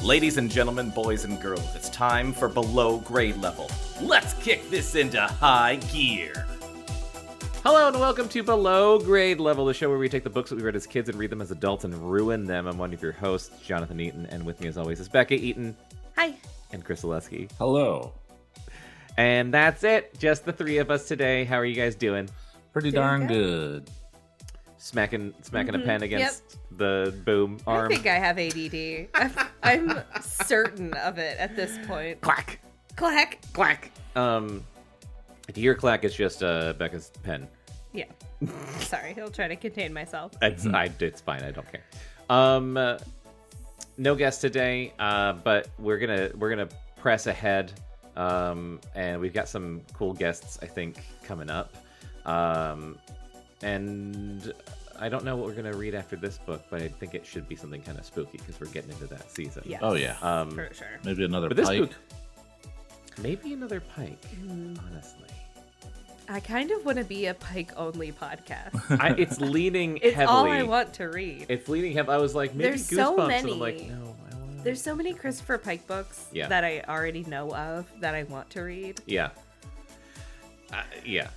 Ladies and gentlemen, boys and girls, it's time for Below Grade Level. Let's kick this into high gear. Hello and welcome to Below Grade Level, the show where we take the books that we read as kids and read them as adults and ruin them. I'm one of your hosts, Jonathan Eaton, and with me as always is Bekah Eaton. Hi. And Chris Zaleski. Hello. And that's it. Just the three of us today. How are you guys doing? Pretty darn good. Smacking a pen against the boom arm. I think I have ADD. I'm certain of it at this point. Clack. Clack. Clack. To your clack, it's just Bekah's pen. Yeah. Sorry, I'll try to contain myself. It's fine. I don't care. No guest today, but we're gonna press ahead, and we've got some cool guests I think coming up. And I don't know what we're going to read after this book, but I think it should be something kind of spooky because we're getting into that season. Yes. Oh, yeah. For sure. Maybe another but this pike. book, maybe another pike, honestly. I kind of want to be a Pike-only podcast. It's leaning It's heavily. all I want to read. It's leaning heavily. I was like, maybe There's Goosebumps. so And I'm many. like, no, I want There's so many Christopher Pike books that I already know of that I want to read. Yeah. Yeah.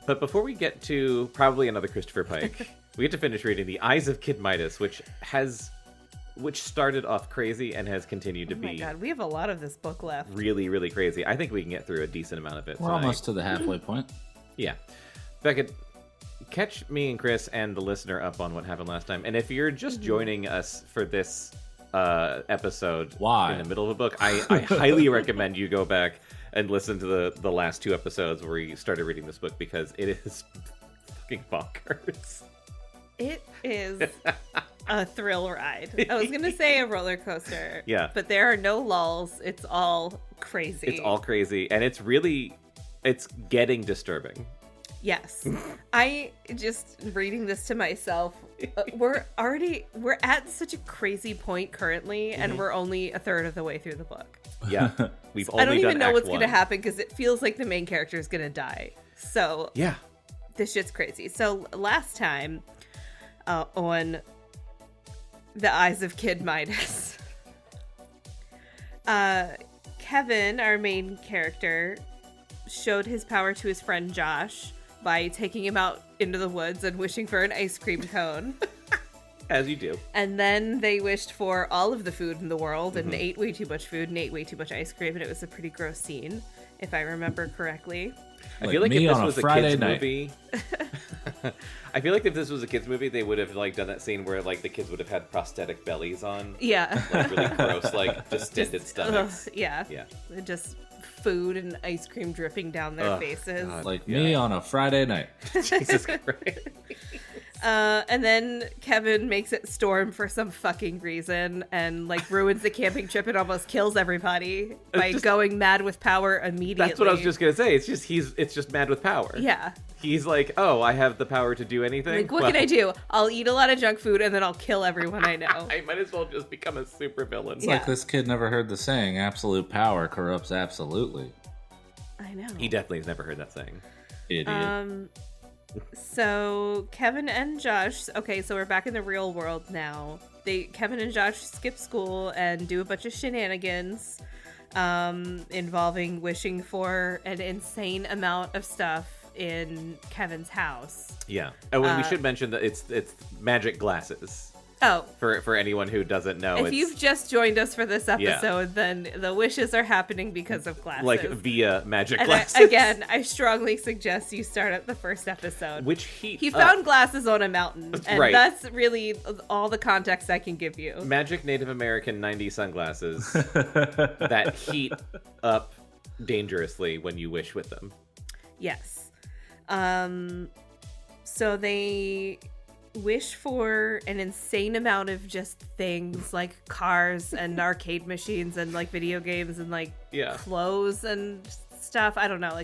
But before we get to probably another Christopher Pike, we have to finish reading The Eyes of Kid Midas, which started off crazy and has continued to be. Oh my god, we have a lot of this book left. Really, really crazy. I think we can get through a decent amount of it. We're almost to the halfway point. Yeah. Bekah, catch me and Chris and the listener up on what happened last time. And if you're just joining us for this episode Why? in the middle of a book, I highly recommend you go back and listen to the last two episodes where we started reading this book because it is fucking bonkers. It is a thrill ride. I was going to say a roller coaster. Yeah. But there are no lulls. It's all crazy. It's all crazy. And it's getting disturbing. Yes. I just reading this to myself. We're at such a crazy point currently, and we're only a third of the way through the book. Yeah. We've only I don't even know Act what's going to 1. happen because it feels like the main character is going to die. So Yeah. this shit's crazy. So last time on The Eyes of Kid Midas, Kevin, our main character, showed his power to his friend Josh by taking him out into the woods and wishing for an ice cream cone. As you do. And then they wished for all of the food in the world and ate way too much food and ate way too much ice cream, and it was a pretty gross scene, if I remember correctly. I feel like if this was a Friday kids night. movie, I feel like if this was a kids movie, they would have done that scene where the kids would have had prosthetic bellies on, Yeah. really gross, distended stomachs. Yeah. Yeah. Just food and ice cream dripping down their faces. God. Like me on a Friday night. Jesus Christ. And then Kevin makes it storm for some fucking reason and ruins the camping trip and almost kills everybody by going mad with power immediately. That's what I was just gonna say. It's just mad with power. Yeah. He's like, oh, I have the power to do anything. What can I do? I'll eat a lot of junk food and then I'll kill everyone I know. I might as well just become a super villain. It's like this kid never heard the saying, absolute power corrupts absolutely. I know. He definitely has never heard that saying. Idiot. So Kevin and Josh, okay, so we're back in the real world now. Kevin and Josh skip school and do a bunch of shenanigans involving wishing for an insane amount of stuff in Kevin's house. Yeah. And we should mention that it's magic glasses. Oh. For anyone who doesn't know. If you've just joined us for this episode, then the wishes are happening because of glasses. Via magic and glasses. I strongly suggest you start at the first episode. Which he found glasses on a mountain. And right. That's really all the context I can give you. Magic Native American 90s sunglasses that heat up dangerously when you wish with them. Yes. So they wish for an insane amount of just things like cars and arcade machines and video games and clothes and stuff. I don't know.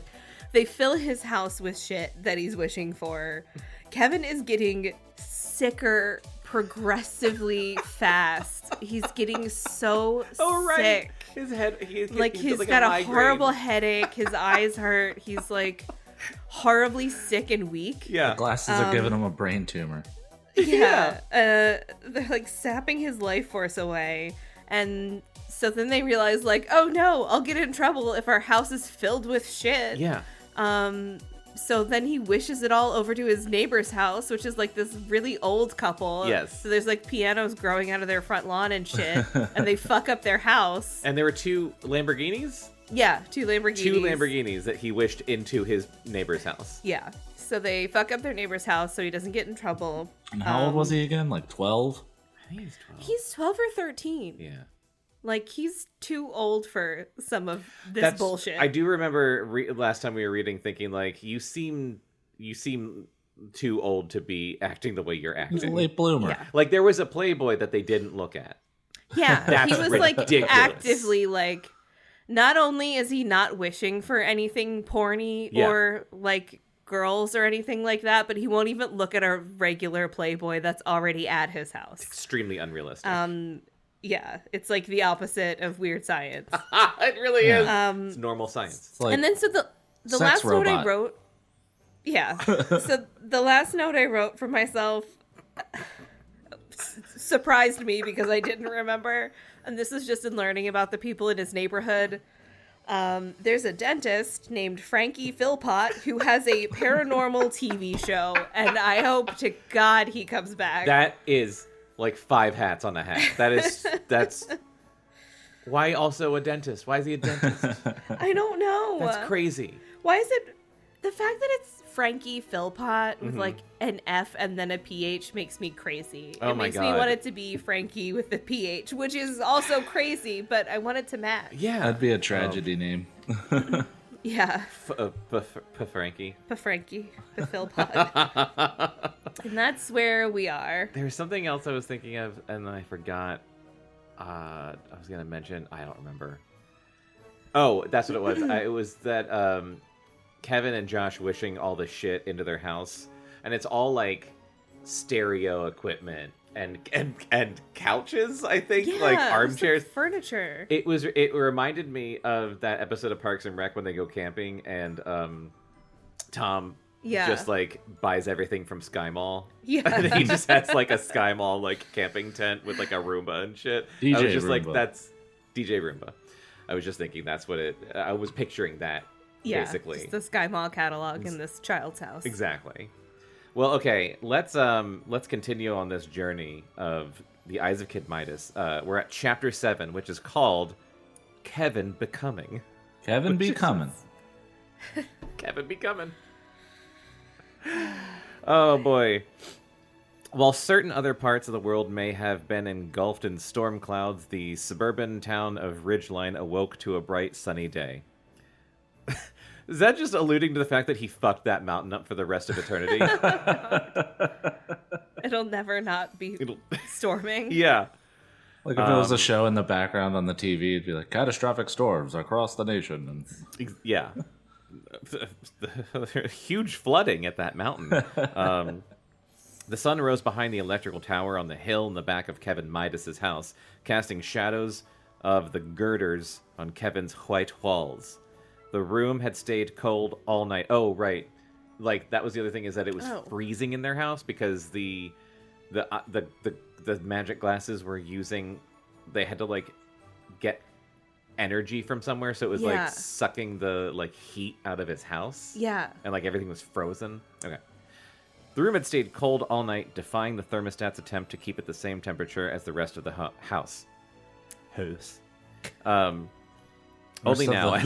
They fill his house with shit that he's wishing for. Kevin is getting sicker progressively fast. He's getting so sick. His head, he's got a horrible headache. His eyes hurt. He's horribly sick and weak. Yeah. The glasses are giving him a brain tumor. Yeah. They're like sapping his life force away. And so then they realize, like, oh no, I'll get in trouble if our house is filled with shit. Yeah. So then he wishes it all over to his neighbor's house, which is like this really old couple. Yes. So there's like pianos growing out of their front lawn and shit. And they fuck up their house. And there were 2 Lamborghinis? Yeah, 2 Lamborghinis. 2 Lamborghinis that he wished into his neighbor's house. Yeah. So they fuck up their neighbor's house so he doesn't get in trouble. And how old was he again? Like 12? I think he's 12. He's 12 or 13. Yeah. Like, he's too old for some of this bullshit. I do remember last time we were reading thinking, like, you seem too old to be acting the way you're acting. He's a late bloomer. Yeah. Like, there was a Playboy that they didn't look at. Yeah, That's he was, like, ridiculous. actively, like, not only is he not wishing for anything porny or, like, girls or anything like that, but he won't even look at a regular Playboy that's already at his house. Extremely unrealistic. Yeah, it's like the opposite of weird science. It really is. It's normal science. It's like and then so the last robot. note I wrote, so the last note I wrote for myself surprised me because I didn't remember, and this is just in learning about the people in his neighborhood. There's a dentist named Frankie Philpott who has a paranormal TV show, and I hope to God he comes back. That is like 5 hats on a hat. That's why also a dentist? Why is he a dentist? I don't know. That's crazy. Why is it the fact that it's Frankie Philpott with like an F and then a PH makes me crazy. Oh it my makes God. me want it to be Frankie with the PH, which is also crazy, but I want it to match. Yeah. That'd be a tragedy name. Yeah. Frankie. Frankie, the Philpott. And that's where we are. There's something else I was thinking of, and I forgot. I was going to mention. I don't remember. Oh, that's what it was. It was that Kevin and Josh wishing all the shit into their house, and it's all like stereo equipment and couches. I think like armchairs, like furniture. It reminded me of that episode of Parks and Rec when they go camping and Tom just like buys everything from Sky Mall. Yeah. And he just has like a Sky Mall like camping tent with like a Roomba and shit. DJ I was just Roomba. like, that's DJ Roomba. I was just thinking that's what I was picturing that. Yeah, basically. just the Sky Mall catalog in this child's house. Exactly. Well, okay, let's continue on this journey of the Eyes of Kid Midas. We're at chapter 7, which is called Kevin Becoming. Kevin be coming. Kevin Becoming. Oh boy. While certain other parts of the world may have been engulfed in storm clouds, the suburban town of Ridgeline awoke to a bright sunny day. Is that just alluding to the fact that he fucked that mountain up for the rest of eternity? It'll never not be storming. Yeah. Like if it was a show in the background on the TV, it'd be like catastrophic storms across the nation. And Yeah. Huge flooding at that mountain. The sun rose behind the electrical tower on the hill in the back of Kevin Midas's house, casting shadows of the girders on Kevin's white walls. The room had stayed cold all night. Oh, right. Like, that was the other thing, is that it was freezing in their house because the magic glasses were using... They had to, like, get energy from somewhere, so it was, like, sucking the, like, heat out of his house. Yeah. And, like, everything was frozen. Okay. The room had stayed cold all night, defying the thermostat's attempt to keep it the same temperature as the rest of the house. Only now...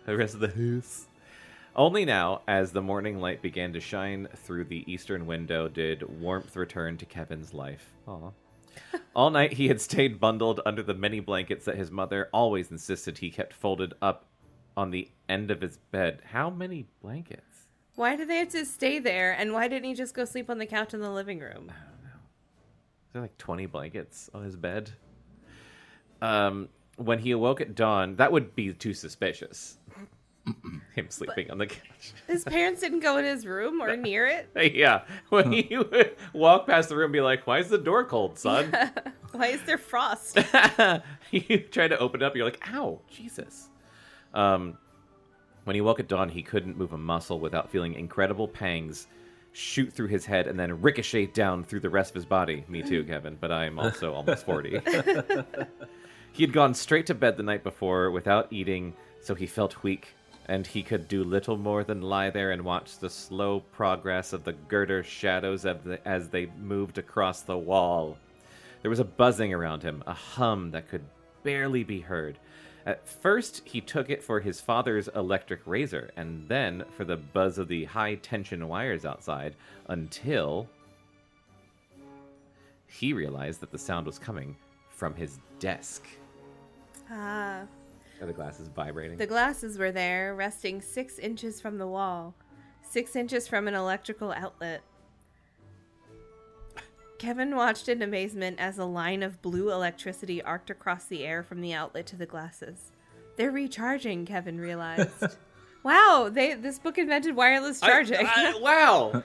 The rest of the house. Only now, as the morning light began to shine through the eastern window, did warmth return to Kevin's life. Aww. All night he had stayed bundled under the many blankets that his mother always insisted he kept folded up on the end of his bed. How many blankets? Why did they have to stay there, and why didn't he just go sleep on the couch in the living room? I don't know. Is there like 20 blankets on his bed? When he awoke at dawn, that would be too suspicious. Him sleeping on the couch. His parents didn't go in his room or near it? Yeah. When he would walk past the room and be like, why is the door cold, son? Why is there frost? You try to open it up, you're like, ow, Jesus. When he woke at dawn, he couldn't move a muscle without feeling incredible pangs shoot through his head and then ricochet down through the rest of his body. Me too, Kevin, but I'm also almost 40. He had gone straight to bed the night before without eating, so he felt weak, and he could do little more than lie there and watch the slow progress of the girder shadows as they moved across the wall. There was a buzzing around him, a hum that could barely be heard. At first, he took it for his father's electric razor, and then for the buzz of the high-tension wires outside, until he realized that the sound was coming from his desk. Ah. Are the glasses vibrating? The glasses were there, resting 6 inches from the wall, 6 inches from an electrical outlet. Kevin watched in amazement as a line of blue electricity arced across the air from the outlet to the glasses. They're recharging, Kevin realized. Wow, this book invented wireless charging. Wow!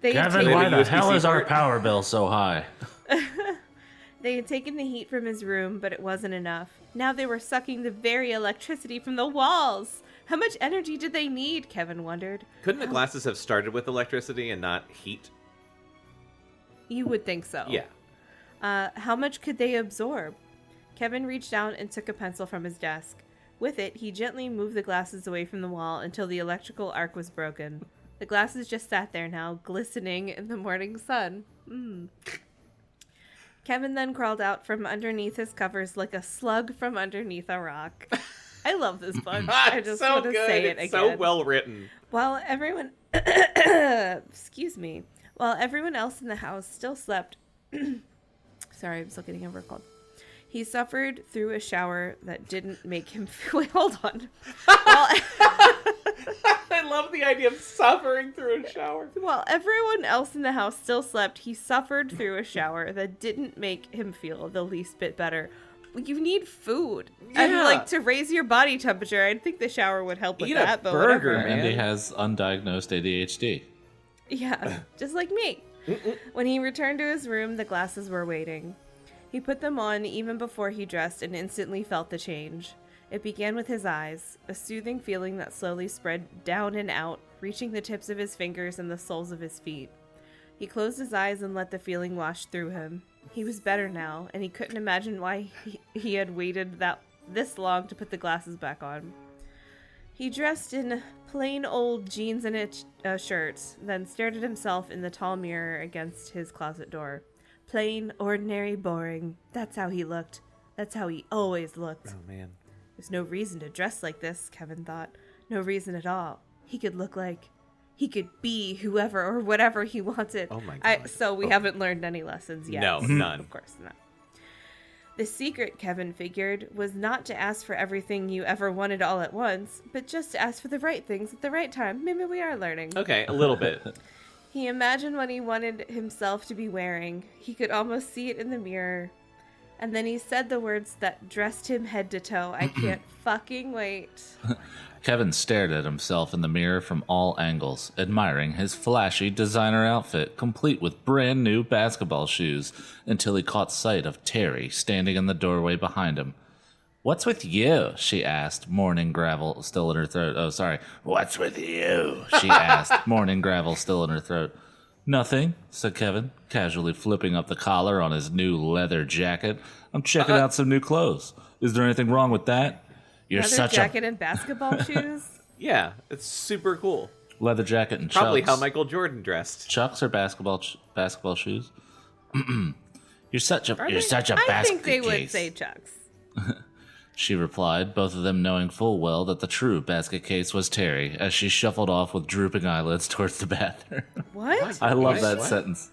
Kevin, why the hell is our power bill so high? They had taken the heat from his room, but it wasn't enough. Now they were sucking the very electricity from the walls. How much energy did they need, Kevin wondered. Couldn't the glasses have started with electricity and not heat? You would think so. Yeah. How much could they absorb? Kevin reached down and took a pencil from his desk. With it, he gently moved the glasses away from the wall until the electrical arc was broken. The glasses just sat there now, glistening in the morning sun. Kevin then crawled out from underneath his covers like a slug from underneath a rock. I love this book. I just so want to good. say it It's again. so well written. While everyone... Excuse me. While everyone else in the house still slept... Sorry, I'm still getting over a cold. He suffered through a shower that didn't make him... Wait, hold on. I love the idea of suffering through a shower. While everyone else in the house still slept, he suffered through a shower that didn't make him feel the least bit better. You need food. Yeah. And, like, to raise your body temperature, I think the shower would help with Eat that. a But burger, whatever. man. Andy has undiagnosed ADHD. Yeah, just like me. When he returned to his room, the glasses were waiting. He put them on even before he dressed and instantly felt the change. It began with his eyes, a soothing feeling that slowly spread down and out, reaching the tips of his fingers and the soles of his feet. He closed his eyes and let the feeling wash through him. He was better now, and he couldn't imagine why he had waited this long to put the glasses back on. He dressed in plain old jeans and a shirt, then stared at himself in the tall mirror against his closet door. Plain, ordinary, boring. That's how he looked. That's how he always looked. Oh, man. There's no reason to dress like this, Kevin thought. No reason at all. He could look like... He could be whoever or whatever he wanted. Oh, my God. So we haven't learned any lessons yet. No, none. Of course not. The secret, Kevin figured, was not to ask for everything you ever wanted all at once, but just to ask for the right things at the right time. Maybe we are learning. Okay, a little bit. He imagined what he wanted himself to be wearing. He could almost see it in the mirror. And then he said the words that dressed him head to toe. I can't fucking wait. Kevin stared at himself in the mirror from all angles, admiring his flashy designer outfit, complete with brand new basketball shoes, until he caught sight of Terry standing in the doorway behind him. "What's with you?" she asked, morning gravel still in her throat. Oh, sorry. "What's with you?" she asked, morning gravel still in her throat. "Nothing," said Kevin, casually flipping up the collar on his new leather jacket. "I'm checking out some new clothes. Is there anything wrong with that?" "You're Leather such jacket and basketball shoes? Yeah, it's super cool. leather jacket and Probably chucks." how Michael Jordan dressed. Chucks or basketball shoes? You're such a I basket think they would case," say Chucks. she replied, both of them knowing full well that the true basket case was Terry, as she shuffled off with drooping eyelids towards the bathroom. What? I love What? that What? sentence.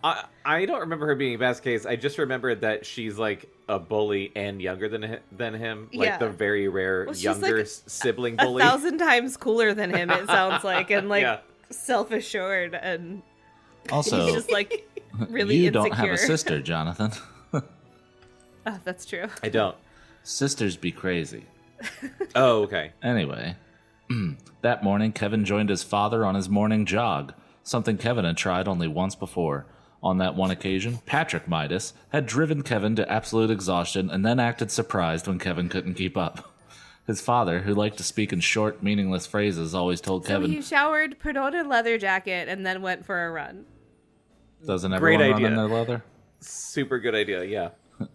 I don't remember her being a basket case. I just remembered that she's like a bully and younger than him. Like Yeah. the very rare Well, she's younger like sibling bully. 1,000 times cooler than him, it sounds like, and like Yeah. self-assured, and Also, he's just like really you insecure. don't have a sister, Jonathan. Oh, that's true. I don't. Sisters be crazy. Oh, okay. Anyway, that morning, Kevin joined his father on his morning jog, something Kevin had tried only once before. On that one occasion, Patrick Midas had driven Kevin to absolute exhaustion and then acted surprised when Kevin couldn't keep up. His father, who liked to speak in short, meaningless phrases, always told Kevin... So he showered, put on a leather jacket, and then went for a run. Doesn't everyone run in their leather? Super good idea, yeah.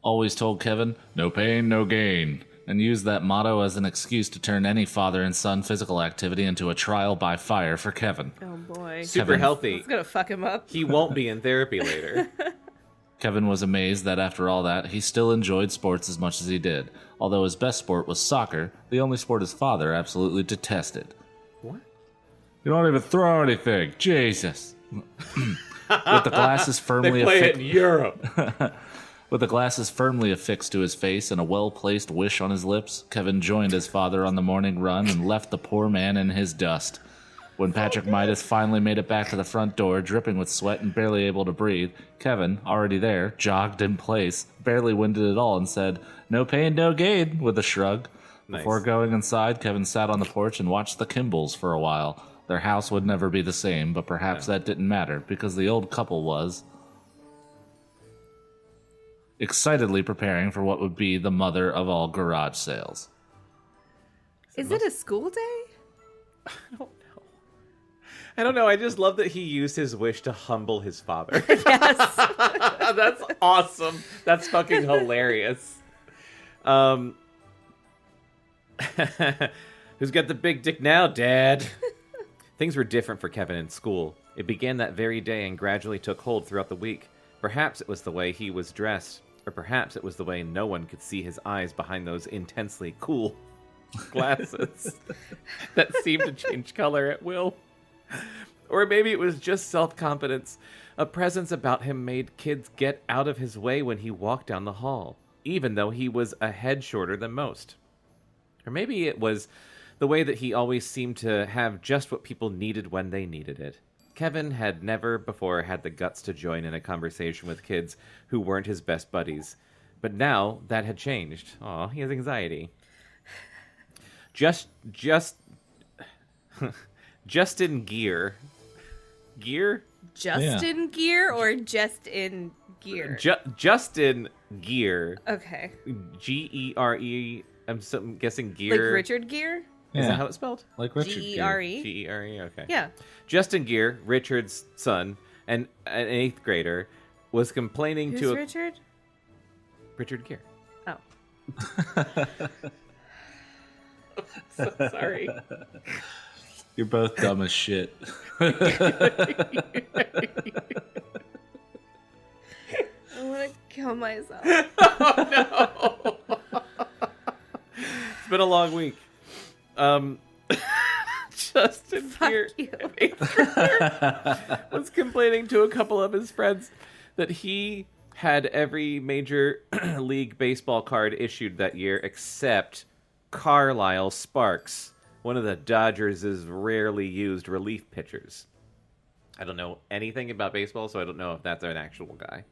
Always told Kevin, no pain, no gain, and used that motto as an excuse to turn any father and son physical activity into a trial by fire for Kevin. Oh boy. Super healthy. It's gonna fuck him up. He won't be in therapy later. Kevin was amazed that after all that, he still enjoyed sports as much as he did. Although his best sport was soccer, the only sport his father absolutely detested. What? You don't even throw anything. Jesus. With the glasses firmly They play it in Europe. With the glasses firmly affixed to his face and a well-placed wish on his lips, Kevin joined his father on the morning run and left the poor man in his dust. When Patrick Midas finally made it back to the front door, dripping with sweat and barely able to breathe, Kevin, already there, jogged in place, barely winded at all, and said, "No pain, no gain," with a shrug. Nice. Before going inside, Kevin sat on the porch and watched the Kimballs for a while. Their house would never be the same, but perhaps that didn't matter, because the old couple was excitedly preparing for what would be the mother of all garage sales. Is it a school day? I don't know. I just love that he used his wish to humble his father. Yes. That's awesome. That's fucking hilarious. Who's got the big dick now, Dad? Things were different for Kevin in school. It began that very day and gradually took hold throughout the week. Perhaps it was the way he was dressed, or perhaps it was the way no one could see his eyes behind those intensely cool glasses that seemed to change color at will. Or maybe it was just self-confidence. A presence about him made kids get out of his way when he walked down the hall, even though he was a head shorter than most. Or maybe it was the way that he always seemed to have just what people needed when they needed it. Kevin had never before had the guts to join in a conversation with kids who weren't his best buddies. But now that had changed. Aw, he has anxiety. Justin Gear. Gear? Justin Gear or just in gear? Justin Gear. Okay. G-E-R-E. I'm guessing Gear. Like Richard Gere? Is that how it's spelled? Like Richard G-E-R-E? G-E-R-E, okay. Yeah. Justin Gear, Richard's son, and an 8th grader, was complaining Who's to... Richard? Richard Gere. Oh. So sorry. You're both dumb as shit. I want to kill myself. Oh, no. It's been a long week. Justin Gear was complaining to a couple of his friends that he had every major league baseball card issued that year except Carlisle Sparks, one of the Dodgers' rarely used relief pitchers. I don't know anything about baseball, so I don't know if that's an actual guy.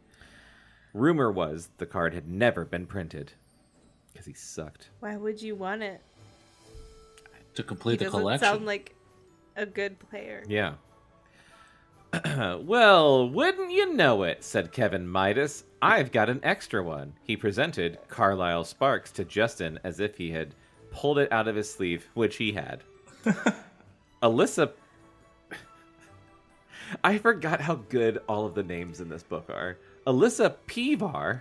Rumor was the card had never been printed because he sucked. Why would you want it? To complete the collection. He doesn't sound like a good player. Yeah. Well, wouldn't you know it, said Kevin Midas. I've got an extra one. He presented Carlisle Sparks to Justin as if he had pulled it out of his sleeve, which he had. Alyssa... I forgot how good all of the names in this book are. Alyssa Pevar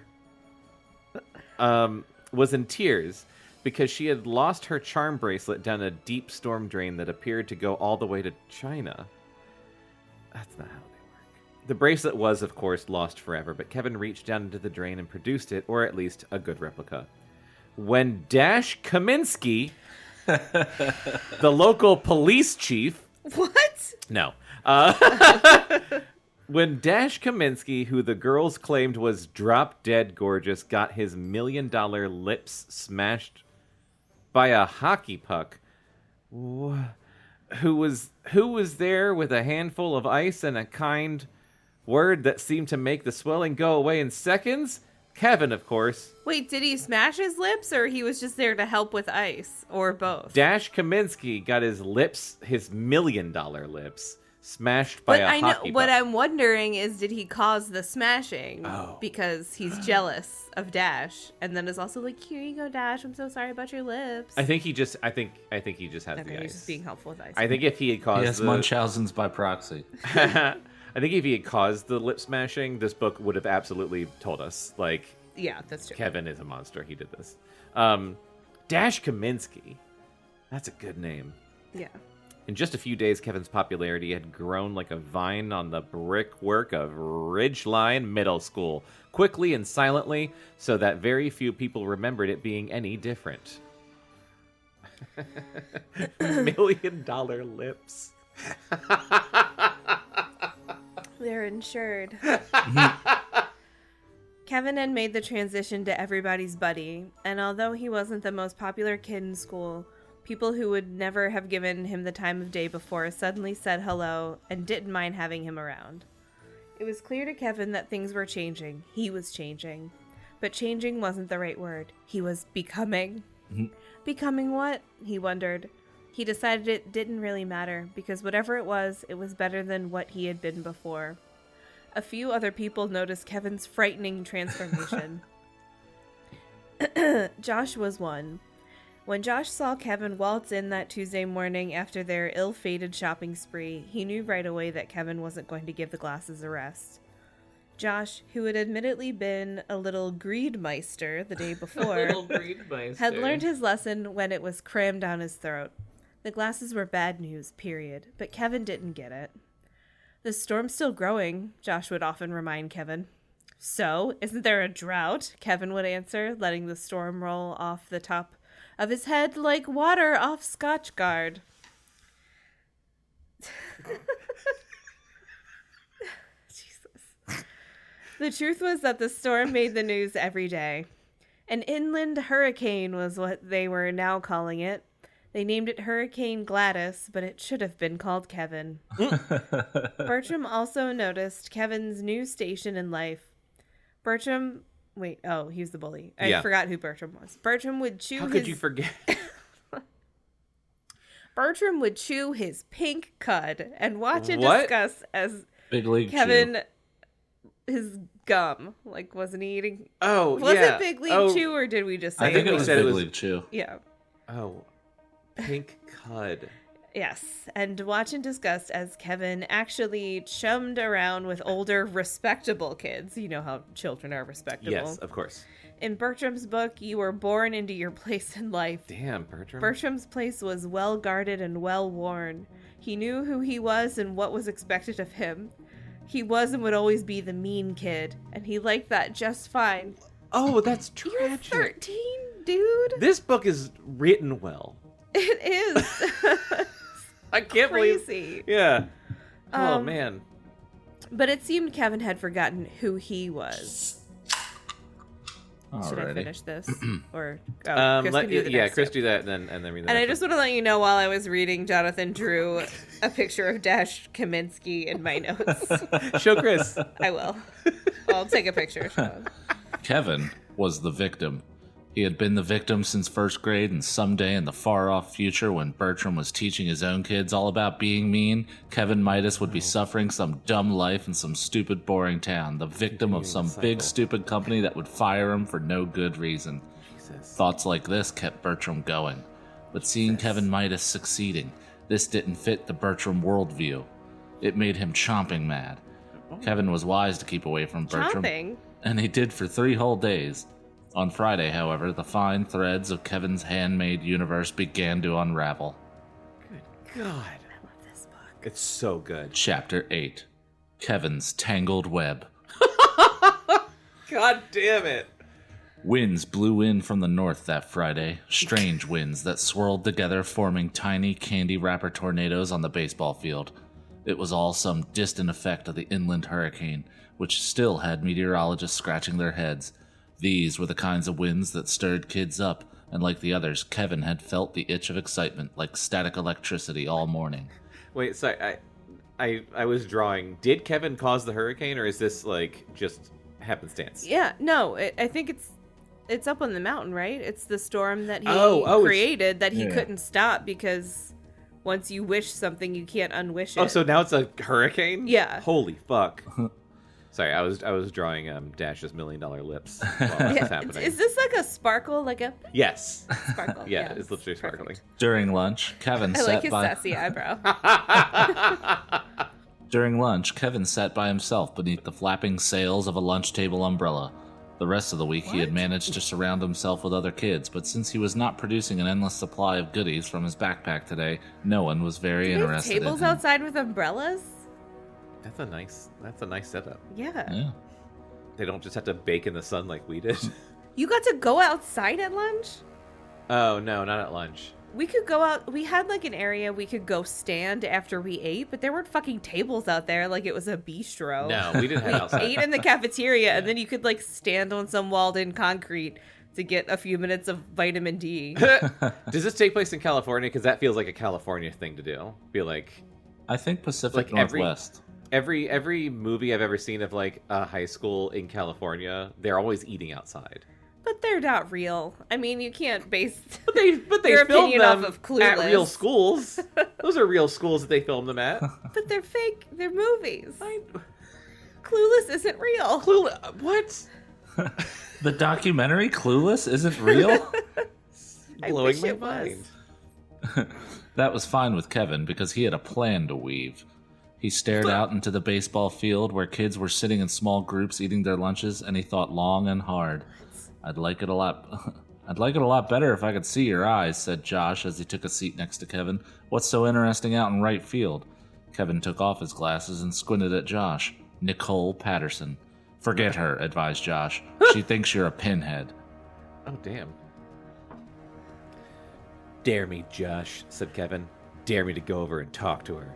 was in tears because she had lost her charm bracelet down a deep storm drain that appeared to go all the way to China. That's not how they work. The bracelet was, of course, lost forever, but Kevin reached down into the drain and produced it, or at least a good replica. When Dash Kaminsky, the local police chief... What? No. When Dash Kaminsky, who the girls claimed was drop-dead gorgeous, got his $1 million lips smashed by a hockey puck, who was there with a handful of ice and a kind word that seemed to make the swelling go away in seconds? Kevin, of course. Wait, did he smash his lips, or he was just there to help with ice, or both? Dash Kaminsky got his lips, his $1 million lips, smashed by a hockey puck. What I'm wondering is, did he cause the smashing because he's jealous of Dash, and then is also like, "Here you go, Dash. I'm so sorry about your lips." I think he just has the ice. He's just being helpful with ice. I think if he had caused Munchausen's by proxy. I think if he had caused the lip smashing, this book would have absolutely told us, like, yeah, that's true. Kevin is a monster. He did this. Dash Kaminsky. That's a good name. Yeah. In just a few days, Kevin's popularity had grown like a vine on the brickwork of Ridgeline Middle School, quickly and silently, so that very few people remembered it being any different. $1 million lips. They're insured. Kevin had made the transition to everybody's buddy, and although he wasn't the most popular kid in school, people who would never have given him the time of day before suddenly said hello and didn't mind having him around. It was clear to Kevin that things were changing. He was changing. But changing wasn't the right word. He was becoming. Becoming what? He wondered. He decided it didn't really matter, because whatever it was better than what he had been before. A few other people noticed Kevin's frightening transformation. Josh was one. When Josh saw Kevin waltz in that Tuesday morning after their ill-fated shopping spree, he knew right away that Kevin wasn't going to give the glasses a rest. Josh, who had admittedly been a little greedmeister the day before, had learned his lesson when it was crammed down his throat. The glasses were bad news, period, but Kevin didn't get it. "The storm's still growing," Josh would often remind Kevin. "So, isn't there a drought?" Kevin would answer, letting the storm roll off the top of his head like water off Scotchgard. Jesus. The truth was that the storm made the news every day. An inland hurricane was what they were now calling it. They named it Hurricane Gladys, but it should have been called Kevin. Bertram also noticed Kevin's new station in life. He was the bully. I forgot who Bertram was. Bertram would chew How could you forget? Bertram would chew his pink cud and watch and discuss as Big League Kevin Chew. his gum. Like, wasn't he eating? Oh, was it Big League Chew, or did we just say I think it was Big League Chew. Yeah. Oh, pink cud. Yes, and watch and discuss as Kevin actually chummed around with older, respectable kids. You know how children are respectable. Yes, of course. In Bertram's book, you were born into your place in life. Damn, Bertram. Bertram's place was well guarded and well worn. He knew who he was and what was expected of him. He was and would always be the mean kid, and he liked that just fine. Oh, that's tragic. You're 13, dude. This book is written well. It is. I can't Crazy. believe. Yeah. Oh, man. But it seemed Kevin had forgotten who he was. Alrighty. Should I finish this? Or Chris can do the next Chris step. do that and then read that. And I just want to let you know, while I was reading, Jonathan drew a picture of Dash Kaminsky in my notes. Show Chris. I will. I'll take a picture. Kevin was the victim. He had been the victim since first grade, and someday in the far-off future, when Bertram was teaching his own kids all about being mean, Kevin Midas would be suffering some dumb life in some stupid, boring town, the victim of some big, stupid company that would fire him for no good reason. Jesus. Thoughts like this kept Bertram going. But seeing Kevin Midas succeeding, this didn't fit the Bertram worldview. It made him chomping mad. Kevin was wise to keep away from Bertram. Chomping? And he did for 3 whole days. On Friday, however, the fine threads of Kevin's handmade universe began to unravel. Good God. I love this book. It's so good. Chapter 8. Kevin's Tangled Web. God damn it. Winds blew in from the north that Friday. Strange winds that swirled together, forming tiny candy wrapper tornadoes on the baseball field. It was all some distant effect of the inland hurricane, which still had meteorologists scratching their heads. These were the kinds of winds that stirred kids up, and like the others, Kevin had felt the itch of excitement like static electricity all morning. Wait, sorry, I was drawing. Did Kevin cause the hurricane, or is this like just happenstance? Yeah, no, I think it's up on the mountain, right? It's the storm that he created that he couldn't stop because once you wish something, you can't unwish it. Oh, so now it's a hurricane? Yeah. Holy fuck. Sorry, I was drawing Dash's $1 million lips while that was happening. Is this like a sparkle, like a Yes. sparkle? Yeah, it's literally sparkling. Perfect. During lunch, Kevin I sat like his by... sassy eyebrow. During lunch, Kevin sat by himself beneath the flapping sails of a lunch table umbrella. The rest of the week, he had managed to surround himself with other kids, but since he was not producing an endless supply of goodies from his backpack today, no one was very interested in him. Tables outside with umbrellas? That's a nice setup. Yeah. They don't just have to bake in the sun like we did. You got to go outside at lunch? Oh, no, not at lunch. We could go out. We had like an area we could go stand after we ate, but there weren't fucking tables out there like it was a bistro. No, we didn't head outside. Ate in the cafeteria, and then you could like stand on some walled-in concrete to get a few minutes of vitamin D. Does this take place in California? Because that feels like a California thing to do. Be like, I think Pacific like Northwest. Every movie I've ever seen of like a high school in California, they're always eating outside. But they're not real. I mean, you can't base But they your film opinion them off of Clueless. at real schools. Those are real schools that they film them at. But they're fake. They're movies. Clueless isn't real. What? The documentary Clueless isn't real? Blowing wish my it was. mind. That was fine with Kevin because he had a plan to weave. He stared out into the baseball field where kids were sitting in small groups eating their lunches, and he thought long and hard. I'd like it a lot better if I could see your eyes, said Josh as he took a seat next to Kevin. What's so interesting out in right field? Kevin took off his glasses and squinted at Josh. Nicole Patterson. Forget her, advised Josh. She thinks you're a pinhead. Oh, damn. Dare me, Josh, said Kevin. Dare me to go over and talk to her.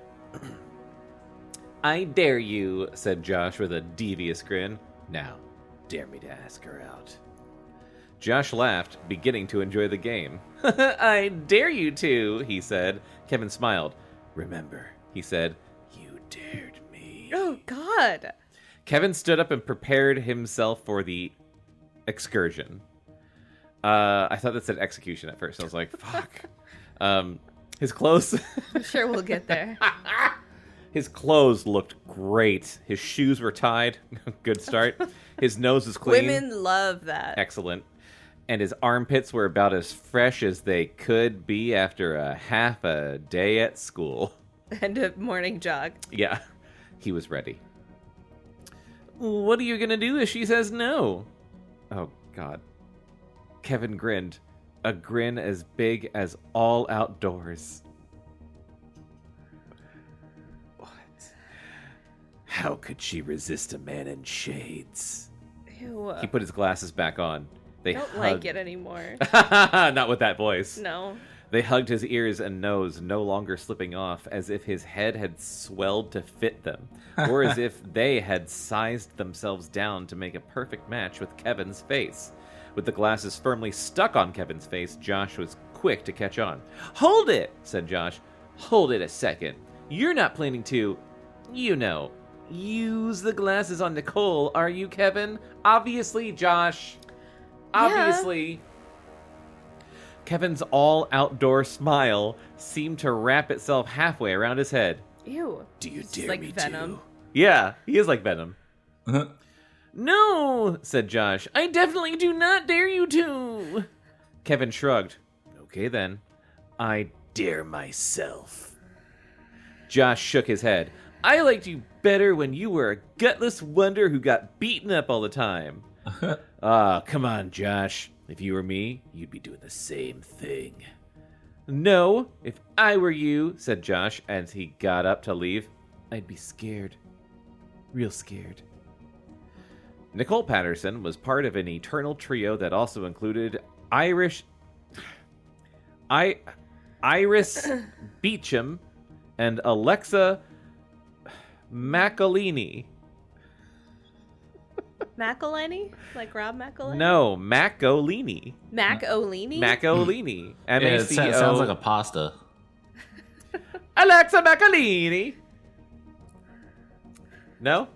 I dare you, said Josh with a devious grin. Now, dare me to ask her out. Josh laughed, beginning to enjoy the game. I dare you to, he said. Kevin smiled. Remember, he said, you dared me. Oh, God. Kevin stood up and prepared himself for the excursion. I thought that said execution at first. I was like, fuck. His clothes... I'm sure we'll get there. His clothes looked great. His shoes were tied. Good start. His nose was clean. Women love that. Excellent. And his armpits were about as fresh as they could be after a half a day at school. And a morning jog. Yeah, he was ready. What are you going to do if she says no? Oh, God. Kevin grinned. A grin as big as all outdoors. What? How could she resist a man in shades? Ew. He put his glasses back on. They don't like it anymore. Not with that voice. No. They hugged his ears and nose, no longer slipping off, as if his head had swelled to fit them, or as if they had sized themselves down to make a perfect match with Kevin's face. With the glasses firmly stuck on Kevin's face, Josh was quick to catch on. Hold it, said Josh. Hold it a second. You're not planning to, use the glasses on Nicole, are you, Kevin? Obviously, Josh. Obviously. Yeah. Kevin's all-outdoor smile seemed to wrap itself halfway around his head. Ew. Do you dare like me Venom. to? Yeah, he is like Venom. No, said Josh. I definitely do not dare you to. Kevin shrugged. Okay, then. I dare myself. Josh shook his head. I liked you better when you were a gutless wonder who got beaten up all the time. Come on, Josh. If you were me, you'd be doing the same thing. No, if I were you, said Josh as he got up to leave, I'd be scared. Real scared. Nicole Patterson was part of an eternal trio that also included Iris Beecham and Alexa McElhenney. McElhenney? Like Rob McElhenney? No, McElhenney. McElhenney? McElhenney. It sounds like a pasta. Alexa McElhenney. No?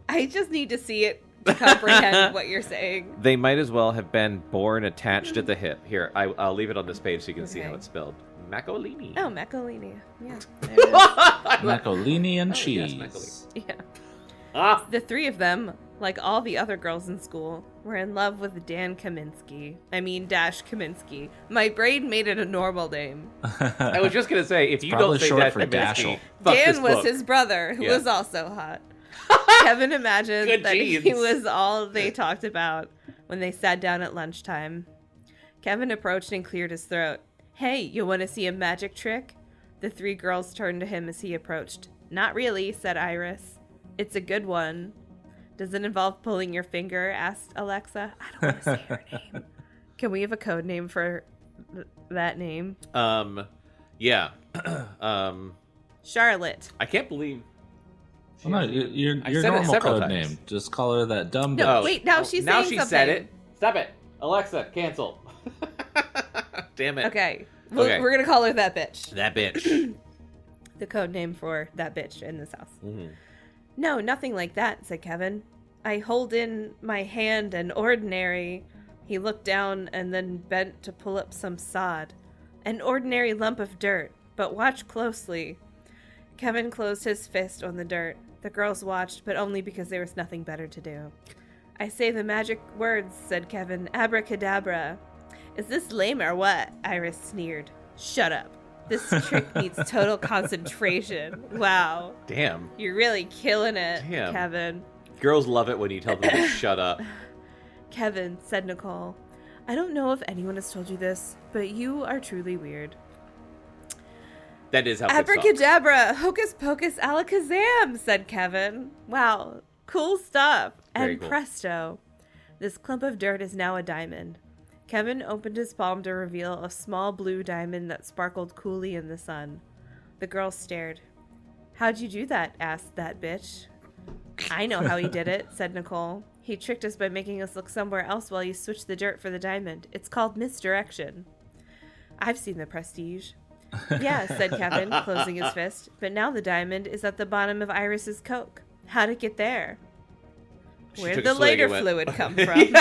I just need to see it to comprehend what you're saying. They might as well have been born attached at the hip. Here, I'll leave it on this page so you can see how it's spelled. Macolini. Oh, Macolini. Yeah. Macolini and cheese. Yes, Macolini. Yeah. The three of them, like all the other girls in school, were in love with Dan Kaminsky. Dash Kaminsky. My brain made it a normal name. I was just going to say, if you Probably don't say short that for Kaminsky, Dashel. Dan was his brother, who was also hot. Kevin imagined Good that he genes. was all they talked about when they sat down at lunchtime. Kevin approached and cleared his throat. Hey, you want to see a magic trick? The three girls turned to him as he approached. Not really, said Iris. It's a good one. Does it involve pulling your finger? Asked Alexa. I don't want to say her name. Can we have a code name for that name? Yeah. Charlotte. I can't believe... Well, no, your I said it normal several code times. name. Just call her that dumb bitch. No, wait, now she's now saying she something. said it. Stop it. Alexa, cancel. Damn it. Okay. Okay. We're going to call her that bitch. That bitch. The code name for that bitch in this house. Mm-hmm. No, nothing like that, said Kevin. I hold in my hand an ordinary... He looked down and then bent to pull up some sod. An ordinary lump of dirt, but watch closely. Kevin closed his fist on the dirt. The girls watched, but only because there was nothing better to do. I say the magic words, said Kevin. Abracadabra. Is this lame or what? Iris sneered. Shut up. This trick needs total concentration. Wow. Damn. You're really killing it, Damn. Kevin. Girls love it when you tell them to shut up. Kevin, said Nicole. I don't know if anyone has told you this, but you are truly weird. That is how good songs. Abracadabra, hocus pocus alakazam, said Kevin. Wow, cool stuff. Very And cool. presto, this clump of dirt is now a diamond. Kevin opened his palm to reveal a small blue diamond that sparkled coolly in the sun. The girls stared. How'd you do that? Asked that bitch. I know how he did it, said Nicole. He tricked us by making us look somewhere else while you switched the dirt for the diamond. It's called misdirection. I've seen the Prestige. Yeah, said Kevin, closing his fist. But now the diamond is at the bottom of Iris's Coke. How'd it get there? Where did the lighter fluid come from?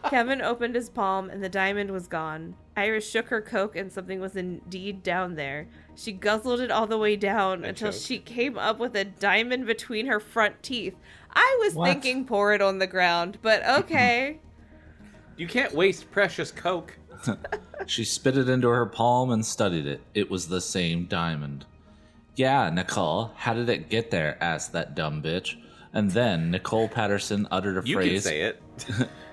Kevin opened his palm and the diamond was gone. Iris shook her Coke and something was indeed down there. She guzzled it all the way down until she came up with a diamond between her front teeth. I was thinking pour it on the ground, but okay. You can't waste precious Coke. She spit it into her palm and studied it. It was the same diamond. Yeah, Nicole, how did it get there? Asked that dumb bitch. And then Nicole Patterson uttered a You phrase can say it.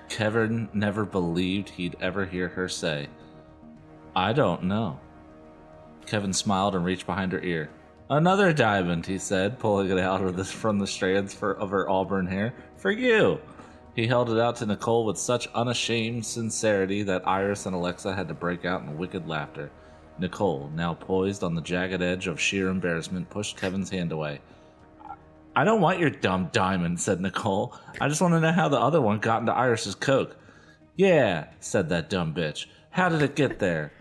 Kevin never believed he'd ever hear her say. I don't know. Kevin smiled and reached behind her ear. Another diamond, he said, pulling it out of from the strands of her auburn hair. For you. He held it out to Nicole with such unashamed sincerity that Iris and Alexa had to break out in wicked laughter. Nicole, now poised on the jagged edge of sheer embarrassment, pushed Kevin's hand away. I don't want your dumb diamond, said Nicole. I just want to know how the other one got into Iris's Coke. Yeah, said that dumb bitch. How did it get there?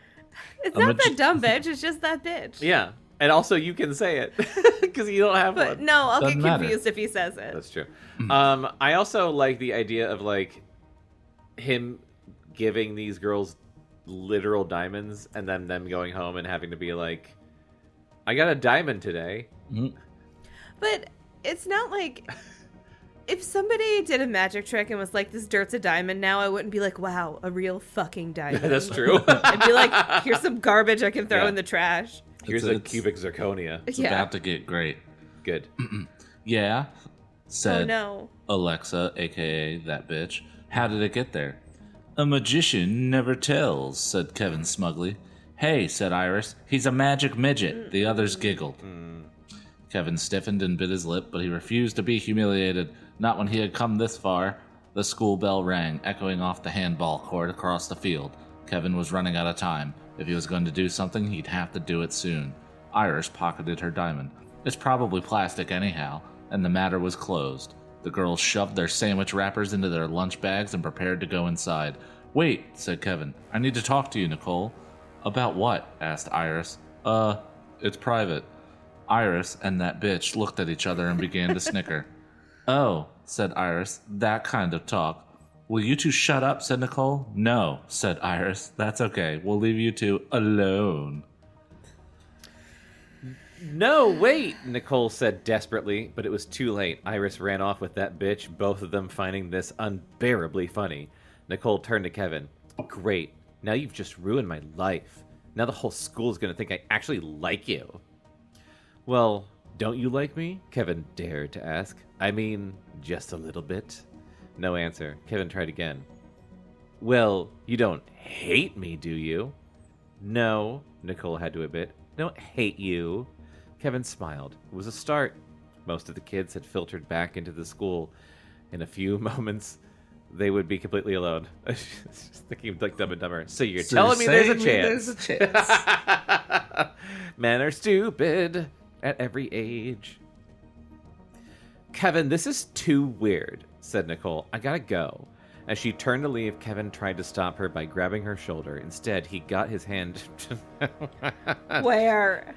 It's not that dumb bitch, it's just that bitch. Yeah. And also you can say it because you don't have But one. no, I'll Doesn't get matter. confused if he says it. That's true. I also like the idea of like him giving these girls literal diamonds and then them going home and having to be like, I got a diamond today. But it's not like if somebody did a magic trick and was like, this dirt's a diamond now, I wouldn't be like, wow, a real fucking diamond. That's true. I'd be like, here's some garbage I can throw Yeah. in the trash. Here's a cubic zirconia. It's Yeah. about to get great. Good. Yeah, said Oh no. Alexa, a.k.a. that bitch. How did it get there? A magician never tells, said Kevin smugly. Hey, said Iris, he's a magic midget. The others giggled. Kevin stiffened and bit his lip, but he refused to be humiliated, not when he had come this far. The school bell rang, echoing off the handball court across the field. Kevin was running out of time. If he was going to do something, he'd have to do it soon. Iris pocketed her diamond. It's probably plastic anyhow, and the matter was closed. The girls shoved their sandwich wrappers into their lunch bags and prepared to go inside. Wait, said Kevin. I need to talk to you, Nicole. About what? Asked Iris. It's private. Iris and that bitch looked at each other and began to snicker. Oh, said Iris, that kind of talk. Will you two shut up, said Nicole. No, said Iris. That's okay. We'll leave you two alone. No, wait, Nicole said desperately, but it was too late. Iris ran off with that bitch, both of them finding this unbearably funny. Nicole turned to Kevin. Great. Now you've just ruined my life. Now the whole school's gonna think I actually like you. Well, don't you like me? Kevin dared to ask. I mean, just a little bit. No answer. Kevin tried again. Well, you don't hate me, do you? No, Nicole had to admit. I don't hate you. Kevin smiled. It was a start. Most of the kids had filtered back into the school. In a few moments, they would be completely alone. Just thinking like Dumb and Dumber. So you're telling me there's a chance. There's a chance. Men are stupid at every age. Kevin, this is too weird, said Nicole. I gotta go. As she turned to leave, Kevin tried to stop her by grabbing her shoulder. Instead, he got his hand Where?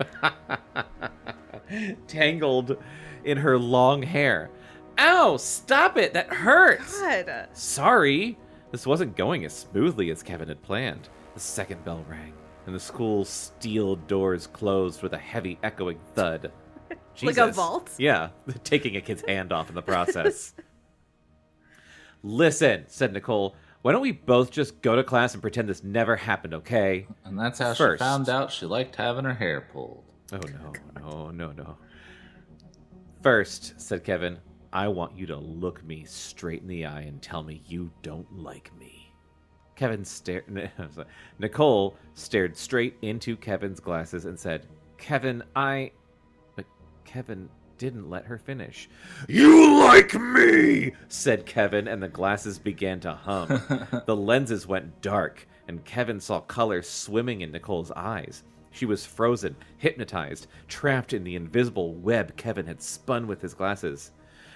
tangled in her long hair. Ow! Stop it! That hurts! God. Sorry. This wasn't going as smoothly as Kevin had planned. The second bell rang, and the school's steel doors closed with a heavy echoing thud. Jesus. Like a vault? Yeah, taking a kid's hand off in the process. Listen, said Nicole, why don't we both just go to class and pretend this never happened, okay? And that's how First. she found out she liked having her hair pulled. Oh, no. First, said Kevin, I want you to look me straight in the eye and tell me you don't like me. Nicole stared straight into Kevin's glasses and said, Kevin, But Kevin didn't let her finish. You like me, said Kevin, and the glasses began to hum. The lenses went dark, and Kevin saw color swimming in Nicole's eyes. She was frozen, hypnotized, trapped in the invisible web Kevin had spun with his glasses.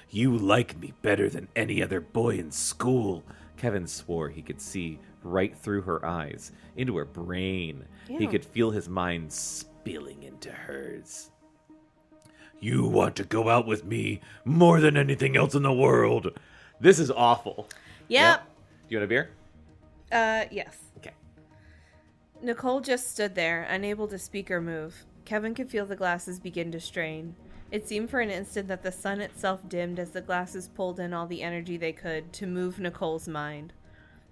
You like me better than any other boy in school. Kevin swore he could see right through her eyes, into her brain. Ew. He could feel his mind spilling into hers. You want to go out with me more than anything else in the world. This is awful. Yep. Do you want a beer? Yes. Okay. Nicole just stood there, unable to speak or move. Kevin could feel the glasses begin to strain. It seemed for an instant that the sun itself dimmed as the glasses pulled in all the energy they could to move Nicole's mind.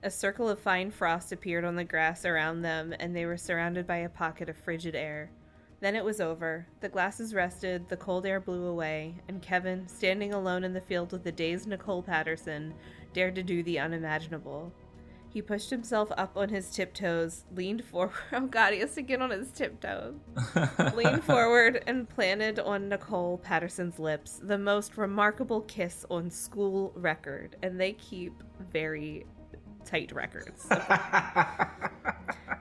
A circle of fine frost appeared on the grass around them, and they were surrounded by a pocket of frigid air. Then it was over. The glasses rested, the cold air blew away, and Kevin, standing alone in the field with the dazed Nicole Patterson, dared to do the unimaginable. He pushed himself up on his tiptoes, leaned forward. Oh God, he has to get on his tiptoes. Leaned forward and planted on Nicole Patterson's lips the most remarkable kiss on school record, and they keep very tight records.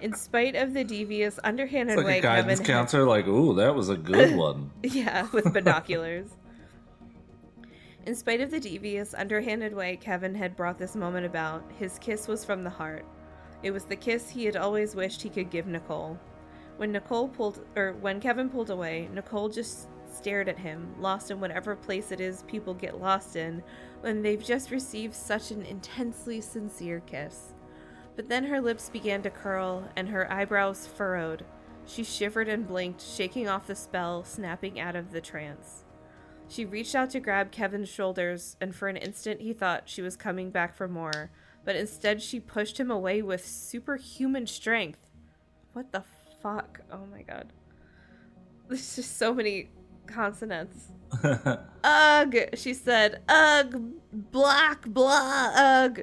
In spite of the devious, underhanded It's like way a guidance Kevin counselor, like, ooh, that was a good one. yeah, with binoculars. In spite of the devious, underhanded way Kevin had brought this moment about, his kiss was from the heart. It was the kiss he had always wished he could give Nicole. When Kevin pulled away, Nicole just stared at him, lost in whatever place it is people get lost in when they've just received such an intensely sincere kiss. But then her lips began to curl and her eyebrows furrowed. She shivered and blinked, shaking off the spell, snapping out of the trance. She reached out to grab Kevin's shoulders, and for an instant he thought she was coming back for more, but instead she pushed him away with superhuman strength. What the fuck? Oh my God. There's just so many consonants. Ugh, she said. Ugh, black, blah, ugh.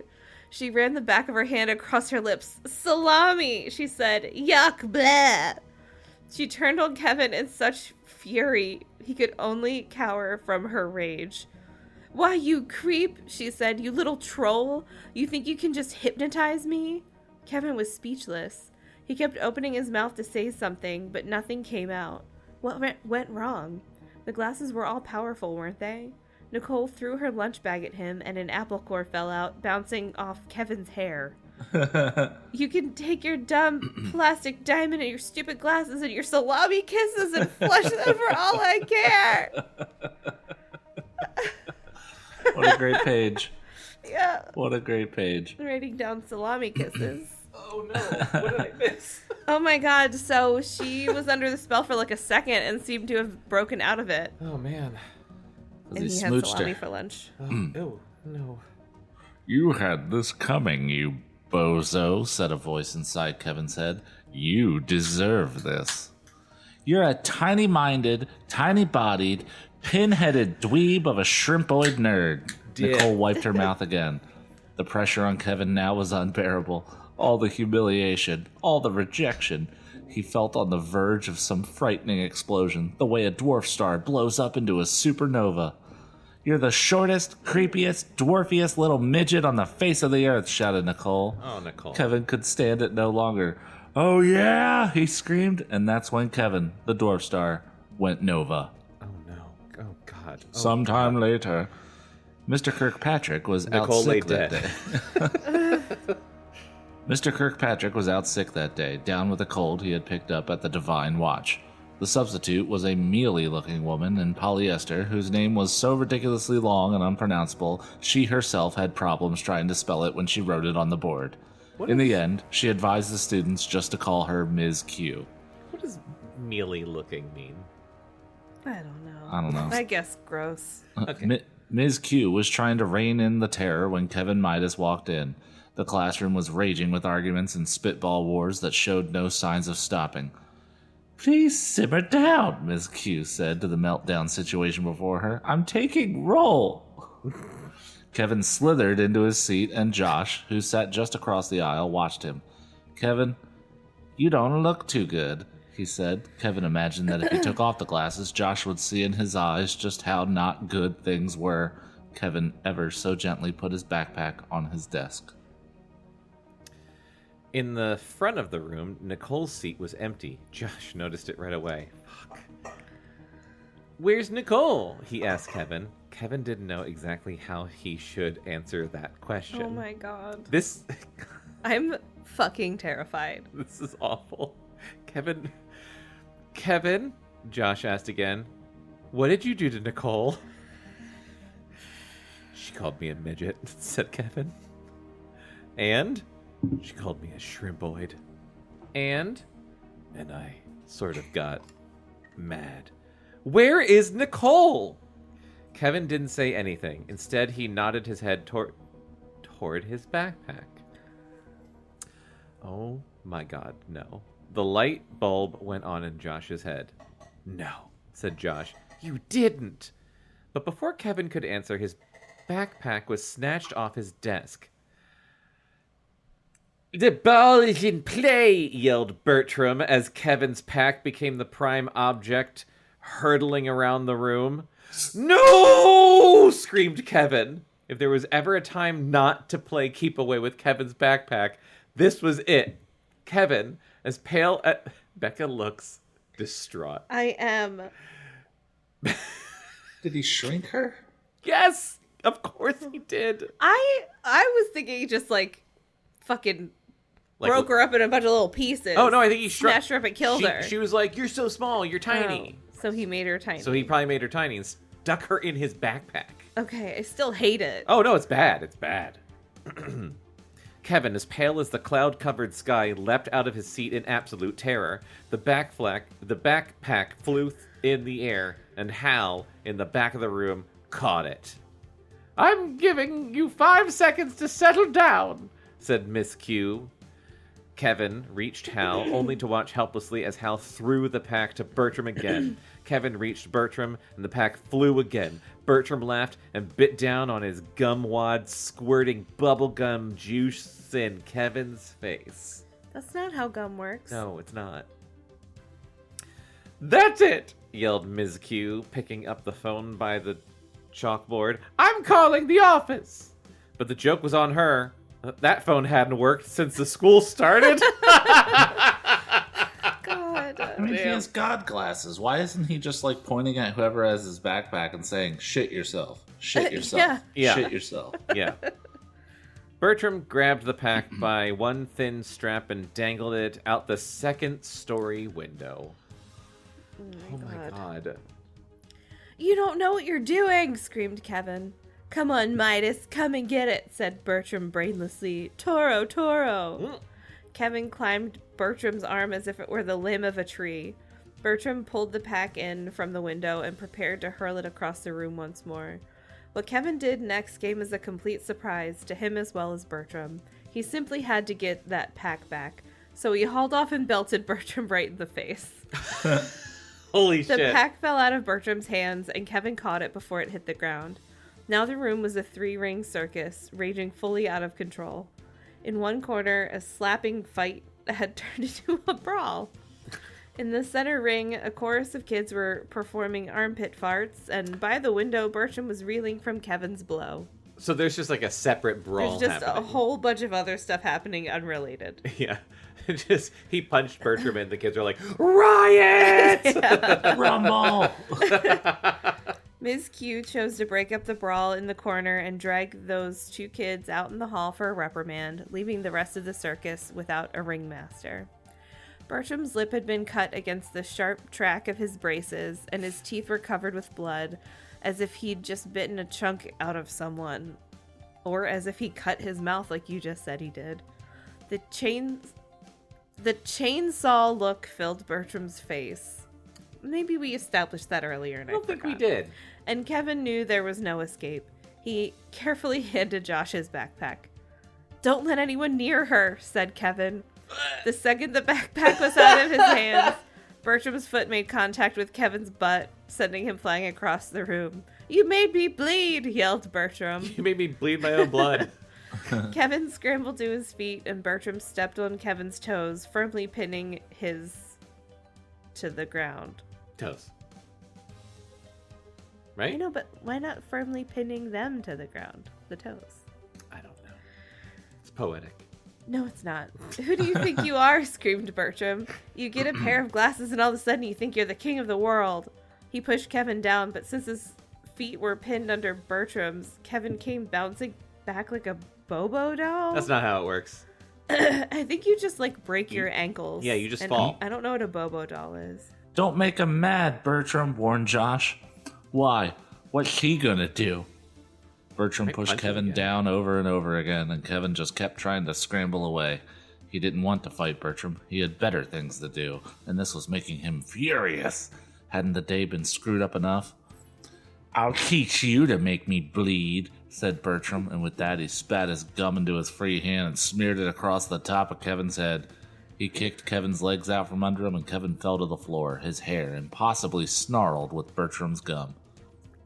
She ran the back of her hand across her lips. Salami, she said. Yuck, blah. She turned on Kevin in such fury he could only cower from her rage. Why, you creep, she said. You little troll. You think you can just hypnotize me? Kevin was speechless. He kept opening his mouth to say something, but nothing came out. What went wrong? The glasses were all powerful, weren't they? Nicole threw her lunch bag at him, and an apple core fell out, bouncing off Kevin's hair. You can take your dumb plastic diamond and your stupid glasses and your salami kisses and flush them for all I care. What a great page. Yeah. What a great page. Writing down salami kisses. Oh no, what did I miss? Oh my god, so she was under the spell for like a second and seemed to have broken out of it. Oh man. And he had salami for lunch. Oh no. You had this coming, you bozo, said a voice inside Kevin's head. You deserve this. You're a tiny-minded, tiny-bodied, pin-headed dweeb of a shrimpoid nerd. Nicole wiped her mouth again. The pressure on Kevin now was unbearable. All the humiliation, all the rejection. He felt on the verge of some frightening explosion, the way a dwarf star blows up into a supernova. You're the shortest, creepiest, dwarfiest little midget on the face of the earth, shouted Nicole. Oh, Nicole. Kevin could stand it no longer. Oh yeah, he screamed, and that's when Kevin, the dwarf star, went nova. Oh no. Oh god. Oh, Sometime later, Mr. Kirkpatrick was out sick that day. Mr. Kirkpatrick was out sick that day, down with a cold he had picked up at the Divine Watch. The substitute was a mealy-looking woman in polyester whose name was so ridiculously long and unpronounceable she herself had problems trying to spell it when she wrote it on the board. In the end, she advised the students just to call her Ms. Q. What does mealy looking mean? I don't know. I guess gross. Okay. Ms. Q was trying to rein in the terror when Kevin Midas walked in. The classroom was raging with arguments and spitball wars that showed no signs of stopping. Please simmer down, Ms. Q said to the meltdown situation before her. I'm taking roll. Kevin slithered into his seat, and Josh, who sat just across the aisle, watched him. Kevin, you don't look too good, he said. Kevin imagined that if he took off the glasses, Josh would see in his eyes just how not good things were. Kevin ever so gently put his backpack on his desk. In the front of the room, Nicole's seat was empty. Josh noticed it right away. Fuck. Where's Nicole? He asked Kevin. Kevin didn't know exactly how he should answer that question. Oh my god. I'm fucking terrified. This is awful. Kevin, Josh asked again. What did you do to Nicole? She called me a midget, said Kevin. And? She called me a shrimpoid. And I sort of got mad. Where is Nicole? Kevin didn't say anything. Instead, he nodded his head toward his backpack. Oh my god, no. The light bulb went on in Josh's head. No, said Josh. You didn't. But before Kevin could answer, his backpack was snatched off his desk. The ball is in play, yelled Bertram as Kevin's pack became the prime object, hurtling around the room. No! Screamed Kevin. If there was ever a time not to play keep away with Kevin's backpack, this was it. Kevin, as pale as... Bekah looks distraught. I am. Did he shrink her? Yes! Of course he did. I was thinking he just, fucking broke her up in a bunch of little pieces. Oh, no, I think he smashed her up and killed her. She was like, you're so small, you're tiny. Oh, so he made her tiny. So he probably made her tiny and stuck her in his backpack. Okay, I still hate it. Oh, no, it's bad. It's bad. Kevin, as pale as the cloud-covered sky, leapt out of his seat in absolute terror. The backpack flew in the air, and Hal, in the back of the room, caught it. I'm giving you 5 seconds to settle down, said Miss Q. Kevin reached Hal, only to watch helplessly as Hal threw the pack to Bertram again. Kevin reached Bertram, and the pack flew again. Bertram laughed and bit down on his gum wad, squirting bubblegum juice in Kevin's face. That's not how gum works. No, it's not. That's it, yelled Ms. Q, picking up the phone by the chalkboard. I'm calling the office. But the joke was on her. That phone hadn't worked since the school started. God. I mean, he has God glasses. Why isn't he just pointing at whoever has his backpack and saying, shit yourself, shit yourself, shit yourself? Yeah. Bertram grabbed the pack by one thin strap and dangled it out the 2nd-story window. Oh my God. You don't know what you're doing, screamed Kevin. "Come on, Midas, come and get it," said Bertram brainlessly. "Toro, Toro." Kevin climbed Bertram's arm as if it were the limb of a tree. Bertram pulled the pack in from the window and prepared to hurl it across the room once more. What Kevin did next came as a complete surprise to him as well as Bertram. He simply had to get that pack back, so he hauled off and belted Bertram right in the face. Holy shit. The pack fell out of Bertram's hands, and Kevin caught it before it hit the ground. Now the room was a 3-ring circus, raging fully out of control. In one corner, a slapping fight had turned into a brawl. In the center ring, a chorus of kids were performing armpit farts, and by the window, Bertram was reeling from Kevin's blow. So there's just like a separate brawl There's just happening. a whole bunch of other stuff happening unrelated. Yeah. He punched Bertram and the kids are like, "Riot!" Rumble! Ms. Q chose to break up the brawl in the corner and drag those 2 kids out in the hall for a reprimand, leaving the rest of the circus without a ringmaster. Bertram's lip had been cut against the sharp track of his braces, and his teeth were covered with blood, as if he'd just bitten a chunk out of someone. Or as if he cut his mouth like you just said he did. The chainsaw look filled Bertram's face. Maybe we established that earlier and I don't think we did. And Kevin knew there was no escape. He carefully handed Josh his backpack. "Don't let anyone near her," said Kevin. The second the backpack was out of his hands, Bertram's foot made contact with Kevin's butt, sending him flying across the room. "You made me bleed," yelled Bertram. You made me bleed my own blood. Kevin scrambled to his feet, and Bertram stepped on Kevin's toes, firmly pinning his to the ground. Toes. Right? I know, but why not firmly pinning them to the ground? The toes. I don't know. It's poetic. No, it's not. "Who do you think you are?" screamed Bertram. "You get a pair of glasses and all of a sudden you think you're the king of the world." He pushed Kevin down, but since his feet were pinned under Bertram's, Kevin came bouncing back like a Bobo doll. That's not how it works. I think you just break your ankles. Yeah, you just and fall. I don't know what a Bobo doll is. Don't make him mad, Bertram, warned Josh. Why? What's he gonna do? Bertram pushed Kevin down over and over again, and Kevin just kept trying to scramble away. He didn't want to fight Bertram. He had better things to do, and this was making him furious. Hadn't the day been screwed up enough? "I'll teach you to make me bleed," said Bertram, and with that he spat his gum into his free hand and smeared it across the top of Kevin's head. He kicked Kevin's legs out from under him, and Kevin fell to the floor, his hair impossibly snarled with Bertram's gum.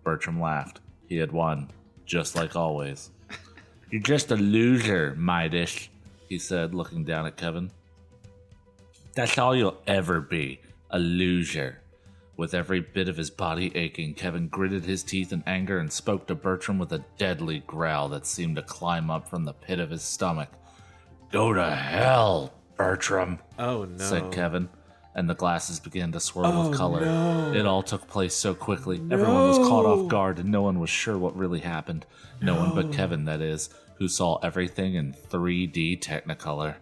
Bertram laughed. He had won, just like always. "You're just a loser, Midas," he said, looking down at Kevin. "That's all you'll ever be, a loser." With every bit of his body aching, Kevin gritted his teeth in anger and spoke to Bertram with a deadly growl that seemed to climb up from the pit of his stomach. "Go to hell, Bertram," Oh, no. said Kevin, and the glasses began to swirl with color. No. It all took place so quickly. Everyone was caught off guard, and no one was sure what really happened. No one but Kevin, that is, who saw everything in 3D Technicolor.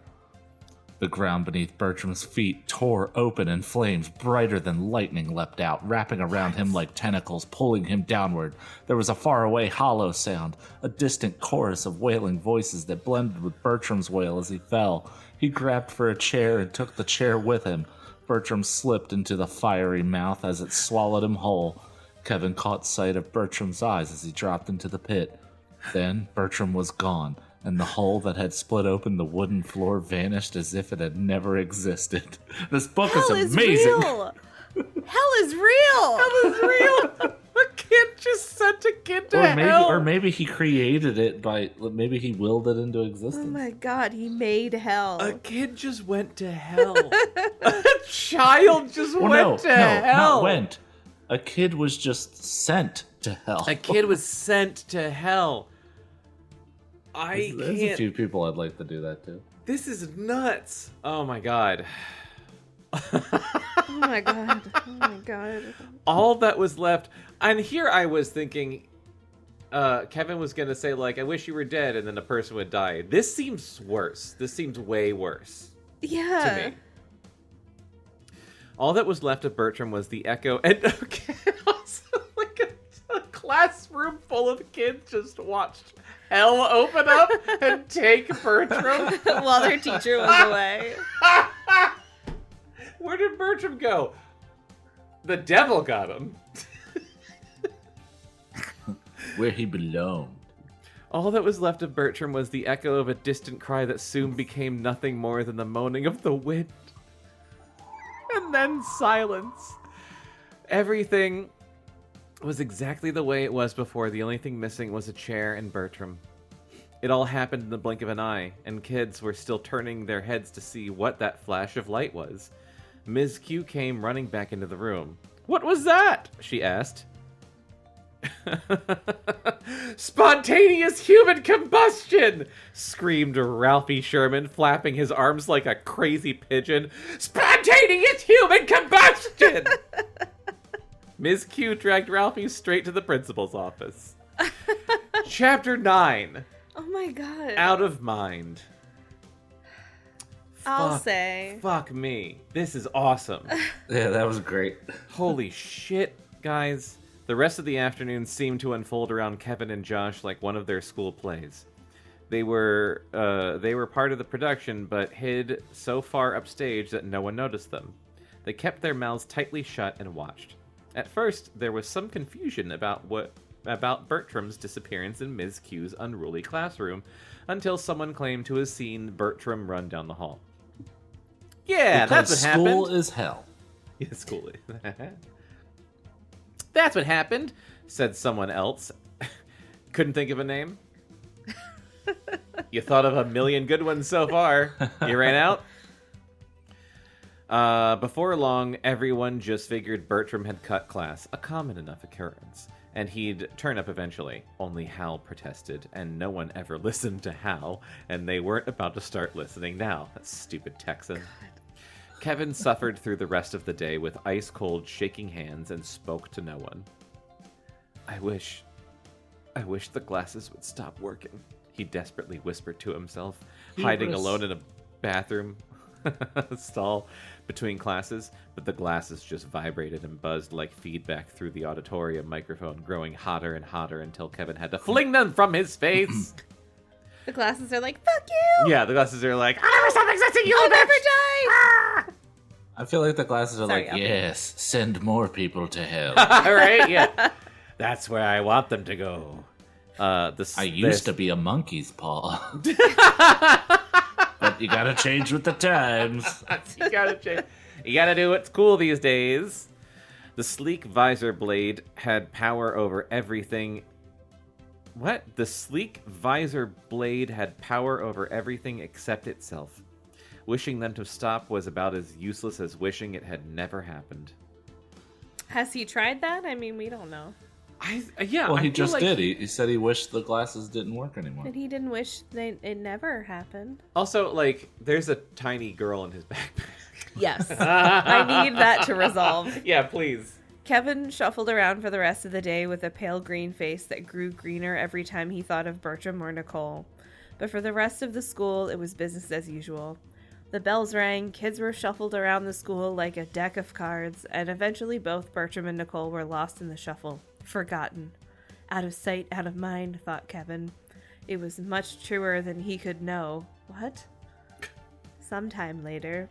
The ground beneath Bertram's feet tore open, and flames brighter than lightning leapt out, wrapping around him like tentacles, pulling him downward. There was a faraway hollow sound, a distant chorus of wailing voices that blended with Bertram's wail as he fell. He grabbed for a chair and took the chair with him. Bertram slipped into the fiery mouth as it swallowed him whole. Kevin caught sight of Bertram's eyes as he dropped into the pit. Then Bertram was gone, and the hole that had split open the wooden floor vanished as if it had never existed. This book is amazing. Real. Hell is real. Hell is real. A kid just sent a kid to hell. Or maybe he created it maybe he willed it into existence. Oh my god, he made hell. A kid just went to hell. A child just went to hell. Not went. A kid was just sent to hell. A kid was sent to hell. There's a few people I'd like to do that to. This is nuts. Oh my god. Oh my god. Oh my god. All that was left. And here I was thinking Kevin was going to say, I wish you were dead, and then the person would die. This seems worse. This seems way worse. Yeah. To me. All that was left of Bertram was the echo, and also a classroom full of kids just watched hell open up and take Bertram while their teacher was away. Where did Bertram go? The devil got him. Where he belonged. All that was left of Bertram was the echo of a distant cry that soon became nothing more than the moaning of the wind. And then silence. Everything was exactly the way it was before. The only thing missing was a chair and Bertram. It all happened in the blink of an eye, and kids were still turning their heads to see what that flash of light was. Ms. Q came running back into the room. "What was that?" she asked. "Spontaneous human combustion!" screamed Ralphie Sherman, flapping his arms like a crazy pigeon. "Spontaneous human combustion!" Ms. Q dragged Ralphie straight to the principal's office. Chapter 9. Oh my god. Out of Mind. I'll say. Fuck me. This is awesome. Yeah, that was great. Holy shit, guys. The rest of the afternoon seemed to unfold around Kevin and Josh like one of their school plays. They were part of the production, but hid so far upstage that no one noticed them. They kept their mouths tightly shut and watched. At first, there was some confusion about Bertram's disappearance in Ms. Q's unruly classroom, until someone claimed to have seen Bertram run down the hall. Yeah, because that's what happened. School is hell. Yeah, school is. That's what happened, said someone else. Couldn't think of a name? You thought of a million good ones so far. You ran out? Before long, everyone just figured Bertram had cut class, a common enough occurrence, and he'd turn up eventually. Only Hal protested, and no one ever listened to Hal, and they weren't about to start listening now. That stupid Texan. God. Kevin suffered through the rest of the day with ice-cold shaking hands and spoke to no one. I wish the glasses would stop working, he desperately whispered to himself, hiding alone in a bathroom stall between classes, but the glasses just vibrated and buzzed like feedback through the auditorium microphone, growing hotter and hotter until Kevin had to fling them from his face. The glasses are like, fuck you! Yeah, the glasses are like, I'll never stop existing, you I'll bitch! never die! Ah! I feel like the glasses are Sorry, like, yes, send more people to hell. Right? Yeah. That's where I want them to go. I used to be a monkey's paw. But you gotta change with the times. You gotta change. You gotta do what's cool these days. The sleek visor blade had power over everything. What? The sleek visor blade had power over everything except itself. Wishing them to stop was about as useless as wishing it had never happened. Has he tried that? I mean, we don't know. Well, he just did. He said he wished the glasses didn't work anymore. And he didn't wish it never happened. Also, like, there's a tiny girl in his backpack. Yes. I need that to resolve. Yeah, please. Kevin shuffled around for the rest of the day with a pale green face that grew greener every time he thought of Bertram or Nicole. But for the rest of the school, it was business as usual. The bells rang, kids were shuffled around the school like a deck of cards, and eventually both Bertram and Nicole were lost in the shuffle. Forgotten. Out of sight, out of mind, thought Kevin. It was much truer than he could know. What? Sometime later.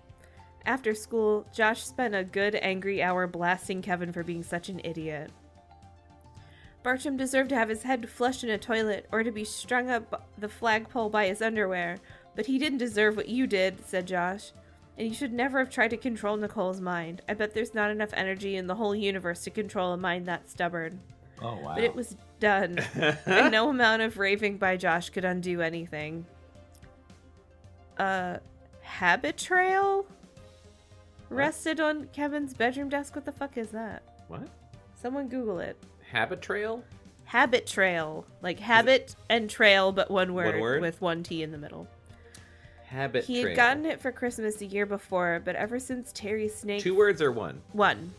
After school, Josh spent a good angry hour blasting Kevin for being such an idiot. Bertram deserved to have his head flushed in a toilet or to be strung up the flagpole by his underwear, but he didn't deserve what you did, said Josh. And you should never have tried to control Nicole's mind. I bet there's not enough energy in the whole universe to control a mind that stubborn. Oh, wow. But it was done, and no amount of raving by Josh could undo anything. Habit trail? Rested on Kevin's bedroom desk? What the fuck is that? What? Someone Google it. Habit trail? Habit trail. Like habit and trail, but one word with one T in the middle. Habit He had gotten it for Christmas the year before, but ever since Terry Snake... 2 words or one? One.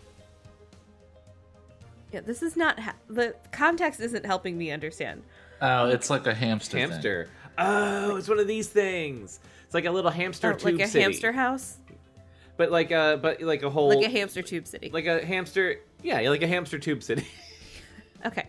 Yeah, this is not... the context isn't helping me understand. Oh, it's like a hamster Hamster. Thing. Oh, it's one of these things. It's like a little hamster tube like a city. Hamster house? But like a whole... Like a hamster tube city. Like a hamster... Yeah, like a hamster tube city. Okay.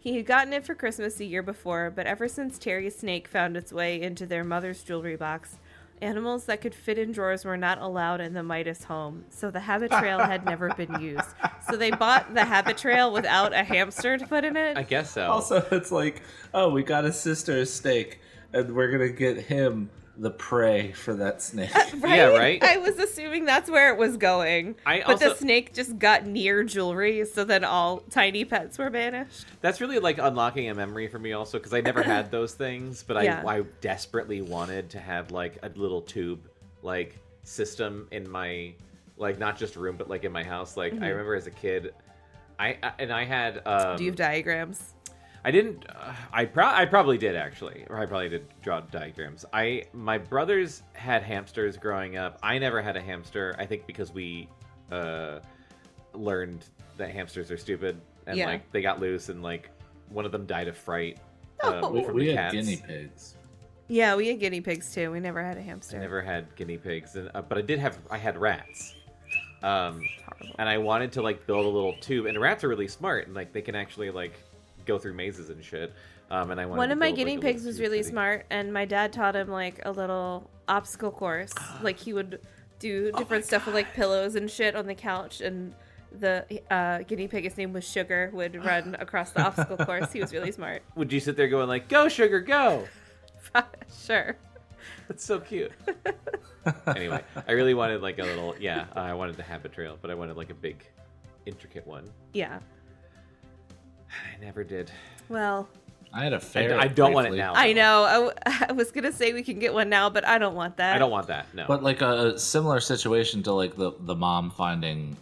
He had gotten it for Christmas the year before, but ever since Terry's snake found its way into their mother's jewelry box, animals that could fit in drawers were not allowed in the Midas home, so the habit trail had never been used. So they bought the habit trail without a hamster to put in it? I guess so. Also, it's like, oh, we got his sister a snake, and we're going to get him the prey for that snake. Right? Yeah, right? I was assuming that's where it was going. But the snake just got near jewelry, so then all tiny pets were banished. That's really like unlocking a memory for me also, because I never had those things, but I desperately wanted to have like a little tube like system in my, like, not just room, but like in my house. Like I remember as a kid, I had... Do you have diagrams? I didn't. I probably did actually, or I probably did draw diagrams. My brothers had hamsters growing up. I never had a hamster. I think because we learned that hamsters are stupid, and like they got loose, and like one of them died of fright. We had guinea pigs. Yeah, we had guinea pigs too. We never had a hamster. I never had guinea pigs, but I had rats. And I wanted to like build a little tube, and rats are really smart, and like they can actually like go through mazes and shit. And I wanted one of my guinea like, pigs was really smart, and my dad taught him like a little obstacle course. Like he would do different stuff with like pillows and shit on the couch, and the guinea pig, his name was Sugar, would run across the obstacle course. He was really smart. Would you sit there going like, "Go, Sugar, go"? Sure. That's so cute. Anyway, I really wanted like a little, I wanted the habit trail, but I wanted like a big, intricate one. Yeah. I never did. Well, I had a ferret. I don't want it now. I know. I was going to say we can get one now, but I don't want that. I don't want that, no. But like a similar situation to like the mom finding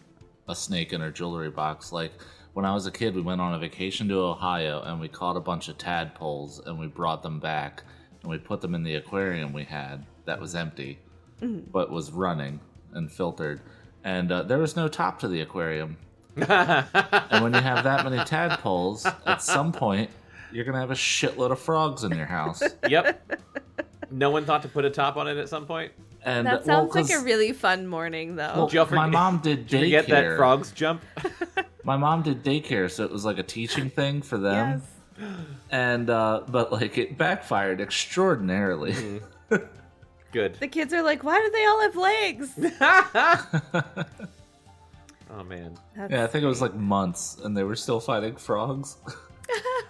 a snake in her jewelry box. Like when I was a kid, we went on a vacation to Ohio and we caught a bunch of tadpoles and we brought them back and we put them in the aquarium we had that was empty, but was running and filtered. And there was no top to the aquarium. And when you have that many tadpoles, at some point, you're going to have a shitload of frogs in your house. Yep. No one thought to put a top on it at some point? And, that sounds like a really fun morning, though. Well, my mom did daycare. Forget that frogs jump? My mom did daycare, so it was like a teaching thing for them. Yes. And, but like it backfired extraordinarily. Good. The kids are like, why do they all have legs? Oh, man. Yeah, I think it was like months, and they were still fighting frogs.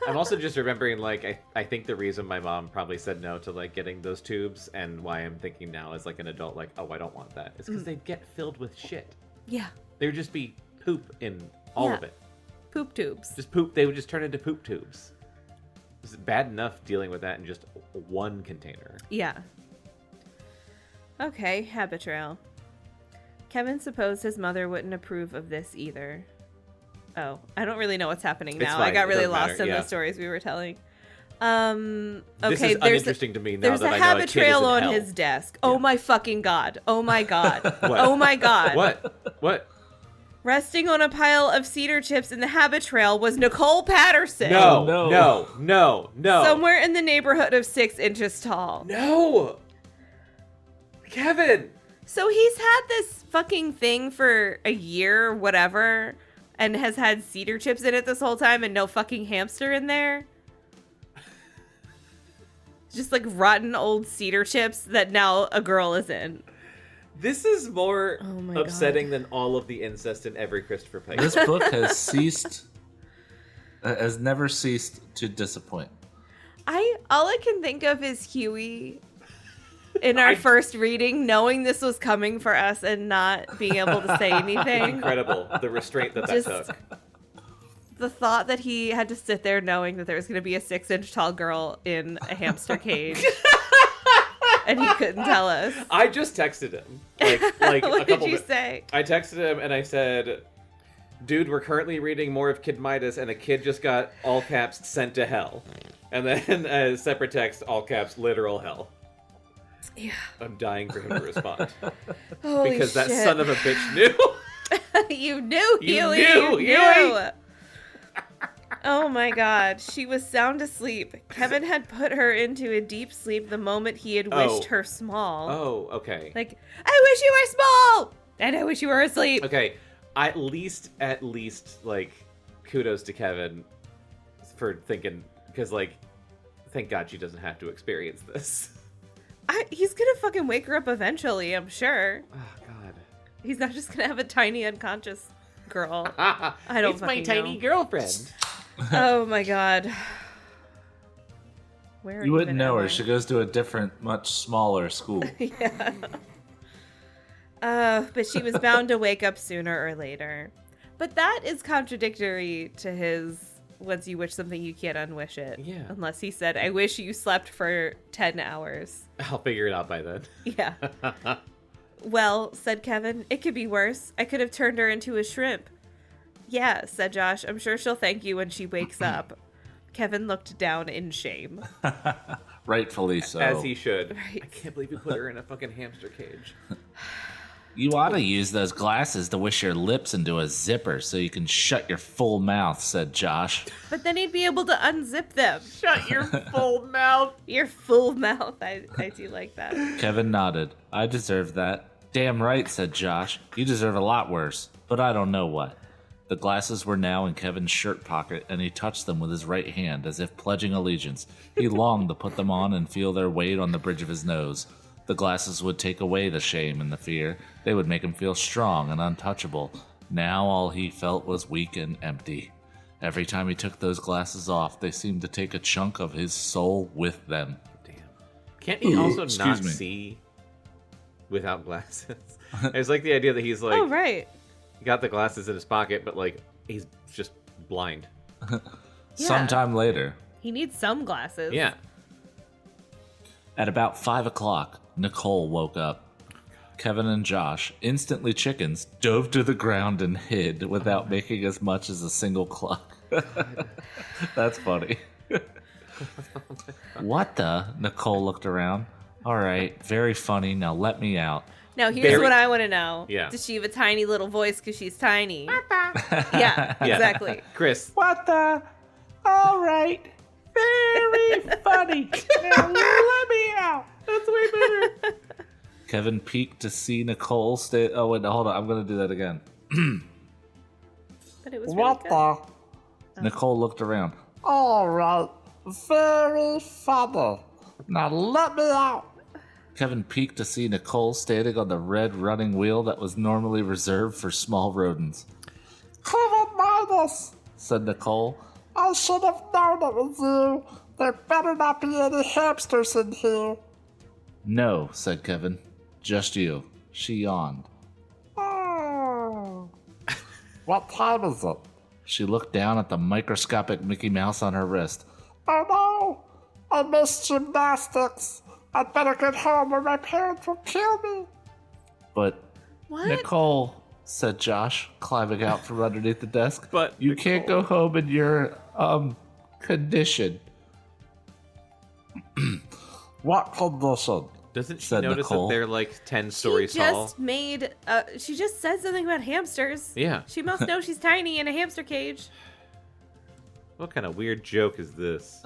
I'm also just remembering, like, I think the reason my mom probably said no to, like, getting those tubes, and why I'm thinking now as, like, an adult, like, oh, I don't want that, is because they'd get filled with shit. Yeah. There would just be poop in all of it. Poop tubes. Just poop. They would just turn into poop tubes. It's bad enough dealing with that in just one container. Yeah. Okay, habit trail. Kevin supposed his mother wouldn't approve of this either. Oh, I don't really know what's happening now. I got really lost in the stories we were telling. Okay, this is uninteresting to me now that I know a kid habit trail is in on hell. his desk. Oh my fucking god. Oh my god. What? Oh my god. What? Resting on a pile of cedar chips in the habit trail was Nicole Patterson. No. Somewhere in the neighborhood of 6 inches tall. No. Kevin. So he's had this fucking thing for a year or whatever, and has had cedar chips in it this whole time and no fucking hamster in there? Just like rotten old cedar chips that now a girl is in. This is more upsetting than all of the incest in every Christopher Pike. This book has never ceased to disappoint. All I can think of is Huey in our first reading, knowing this was coming for us and not being able to say anything. Incredible, the restraint that took. The thought that he had to sit there knowing that there was going to be a 6-inch tall girl in a hamster cage. And he couldn't tell us. I just texted him. Like what did you say? I texted him and I said, dude, we're currently reading more of Kid Midas and a kid just got, all caps, sent to hell. And then a separate text, all caps, literal hell. Yeah. I'm dying for him to respond. Holy because shit. that son of a bitch knew. You knew, Huey. You knew. Oh my god. She was sound asleep. Kevin had put her into a deep sleep the moment he had wished her small. Oh, okay. Like, I wish you were small! And I wish you were asleep. Okay. At least, like, kudos to Kevin for thinking, because, like, thank God she doesn't have to experience this. He's gonna fucking wake her up eventually, I'm sure. Oh, God. He's not just gonna have a tiny unconscious girl. I don't It's my fucking tiny know. girlfriend. Oh my God. Where You wouldn't even know am her. I? She goes to a different, much smaller school. Yeah. But she was bound to wake up sooner or later. But that is contradictory to his once you wish something you can't unwish it. Yeah. Unless he said, I wish you slept for 10 hours. I'll figure it out by then. Yeah. Well, said Kevin, it could be worse. I could have turned her into a shrimp. Yeah, said Josh. I'm sure she'll thank you when she wakes up. Kevin looked down in shame. Rightfully so. As he should. Right. I can't believe you put her in a fucking hamster cage. You ought to use those glasses to wish your lips into a zipper so you can shut your full mouth, said Josh. But then he'd be able to unzip them. Shut your full mouth. Your full mouth. I do like that. Kevin nodded. I deserve that. Damn right, said Josh. You deserve a lot worse, but I don't know what. The glasses were now in Kevin's shirt pocket, and he touched them with his right hand as if pledging allegiance. He longed to put them on and feel their weight on the bridge of his nose. The glasses would take away the shame and the fear. They would make him feel strong and untouchable. Now all he felt was weak and empty. Every time he took those glasses off, they seemed to take a chunk of his soul with them. Damn. Can't he also excuse not me. see without glasses? It's like the idea that he's like, Oh, right. got the glasses in his pocket, but like he's just blind. Sometime later, He needs some glasses. Yeah. at about 5 o'clock, Nicole woke up. Kevin and Josh, instantly chickens, dove to the ground and hid without making as much as a single cluck. That's funny. What the? Nicole looked around. All right, very funny. Now let me out. Now, here's what I want to know. Yeah. Does she have a tiny little voice because she's tiny? Yeah, exactly. Chris. What the? All right, very funny. Now let me out. That's way better. Kevin peeked to see Nicole stay. Oh, wait, hold on. I'm going to do that again. But it was really good. Nicole looked around. All right, very funny. Now let me out. Kevin peeked to see Nicole standing on the red running wheel that was normally reserved for small rodents. Kevin Midas, said Nicole. I should have known it was you. There better not be any hamsters in here. No, said Kevin. Just you. She yawned. Oh. What time is it? She looked down at the microscopic Mickey Mouse on her wrist. Oh no! I missed gymnastics. I'd better get home or my parents will kill me. But, What? Nicole, said Josh, climbing out from underneath the desk. But you can't go home in your, condition. What condition? Doesn't she said notice Nicole. that they're like 10 stories tall? She just said something about hamsters. Yeah. She must know she's tiny in a hamster cage. What kind of weird joke is this?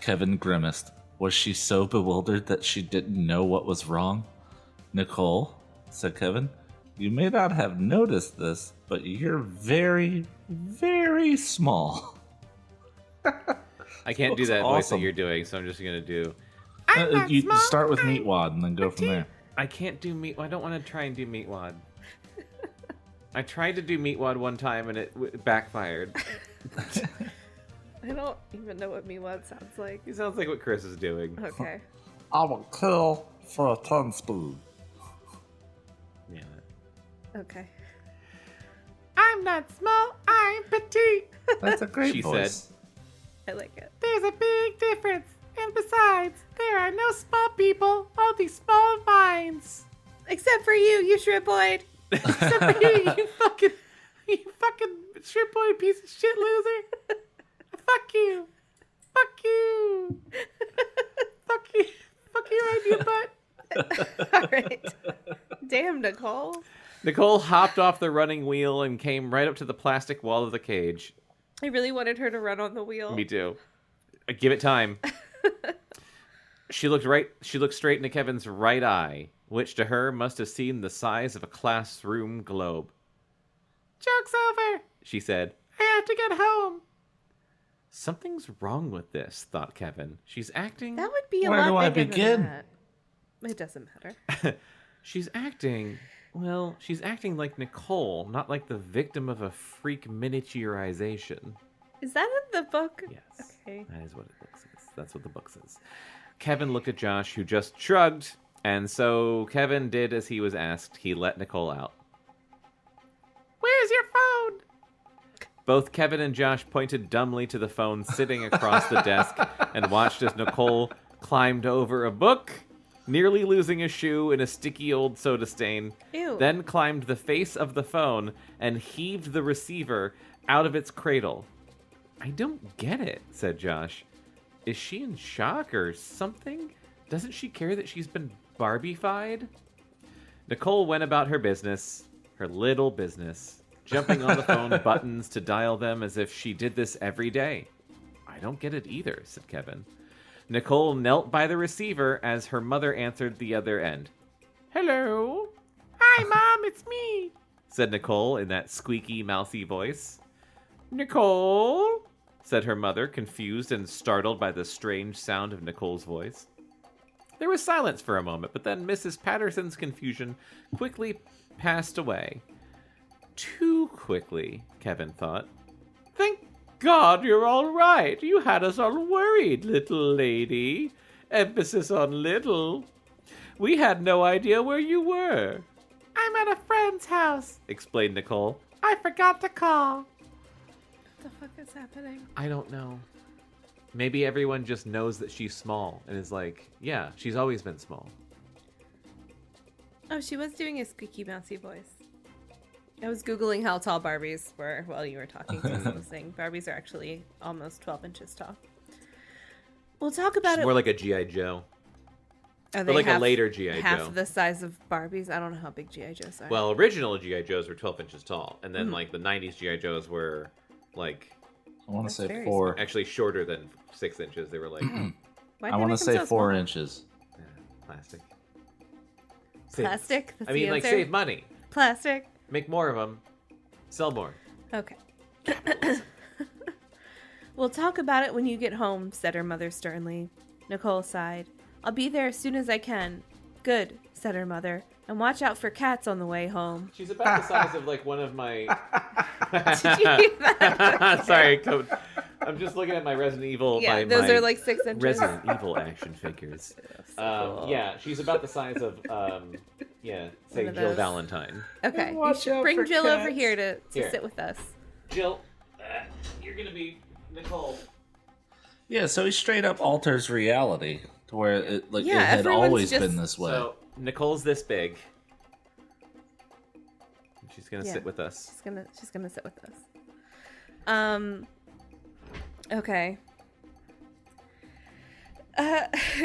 Kevin grimaced. Was she so bewildered that she didn't know what was wrong? Nicole, said Kevin, you may not have noticed this, but you're very, very small. I can't do that voice that awesome. you're doing, so I'm just going to do... You start with Meatwad and then go from there. I can't do meat. I don't want to try and do Meatwad. I tried to do Meatwad one time and it backfired. I don't even know what Miwad sounds like. He sounds like what Chris is doing. Okay. I will kill for a 10-spoon. Yeah. Okay. I'm not small. I'm petite. That's a great She voice. I like it. There's a big difference. And besides, there are no small people, only small vines. Except for you shrimpoid. Except for you, you fucking shrimpoid piece of shit loser. Fuck you. Fuck you. Fuck you. Fuck you right in your butt. All right. Damn, Nicole. Nicole hopped off the running wheel and came right up to the plastic wall of the cage. I really wanted her to run on the wheel. Me too. Give it time. She looked straight into Kevin's right eye, which to her must have seemed the size of a classroom globe. Joke's over, she said. I have to get home. Something's wrong with this, thought Kevin. She's acting... That would be a Where do I lot bigger begin? than that. It doesn't matter. She's acting like Nicole, not like the victim of a freak miniaturization. Is that in the book? Yes. Okay. That is what the book says. That's what the book says. Kevin looked at Josh, who just shrugged, and so Kevin did as he was asked. He let Nicole out. Where's your phone? Both Kevin and Josh pointed dumbly to the phone sitting across the desk and watched as Nicole climbed over a book, nearly losing a shoe in a sticky old soda stain, Ew. then climbed the face of the phone and heaved the receiver out of its cradle. I don't get it, said Josh. Is she in shock or something? Doesn't she care that she's been Barbie-fied? Nicole went about her business, her little business, jumping on the phone buttons to dial them as if she did this every day. I don't get it either, said Kevin. Nicole knelt by the receiver as her mother answered the other end. Hello? Hi, Mom, it's me, said Nicole in that squeaky, mousy voice. Nicole? Said her mother, confused and startled by the strange sound of Nicole's voice. There was silence for a moment, but then Mrs. Patterson's confusion quickly passed away. Too quickly, Kevin thought. Thank God you're all right. You had us all worried, little lady. Emphasis on little. We had no idea where you were. I'm at a friend's house, explained Nicole. I forgot to call. What the fuck is happening? I don't know. Maybe everyone just knows that she's small and is like, yeah, she's always been small. Oh, she was doing a squeaky mousy voice. I was Googling how tall Barbies were while you were talking to me. Saying Barbies are actually almost 12 inches tall. We'll talk about She's it. more like a G.I. Joe. Are Or they like a later G.I. half Joe. the size of Barbies? I don't know how big G.I. Joes are. Well, original G.I. Joes were 12 inches tall. And then, like, the 90s G.I. Joes were, like... I want to That's say very 4. Actually shorter than 6 inches. They were, like... Why'd I they want to make them say so 4 small? inches. Plastic. Plastic? That's I mean, the like, answer? save money. Plastic. Make more of them. Sell more. Okay. We'll talk about it when you get home, said her mother sternly. Nicole sighed. I'll be there as soon as I can. Good, said her mother. And watch out for cats on the way home. She's about the size of, like, one of my... Did you hear that? Sorry, Coach. I'm just looking at my Resident Evil. Yeah, my those are like 6 inches. Resident Evil action figures. Cool. Yeah, she's about the size of, say One of Jill those. Valentine. Okay, you Watch should out bring for Jill over cats. here to Here. sit with us. Jill, you're gonna be Nicole. Yeah, so he straight up alters reality to where it Yeah, it had everyone's always just- been this way. So Nicole's this big. She's gonna Yeah. sit with us. She's gonna sit with us. Okay.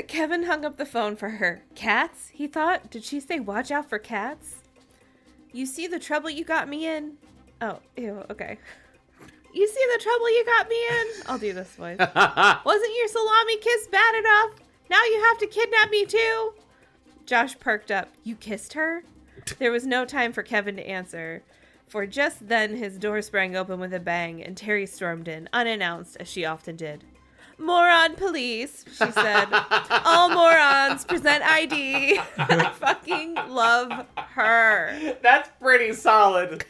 Kevin hung up the phone for her. Cats? He thought. Did she say watch out for cats? You see the trouble you got me in? Oh, ew, okay. You see the trouble you got me in? I'll do this voice. Wasn't your salami kiss bad enough? Now you have to kidnap me too? Josh perked up. You kissed her? There was no time for Kevin to answer, for just then his door sprang open with a bang and Terry stormed in, unannounced as she often did. Moron police, she said. All morons present ID. I fucking love her. That's pretty solid.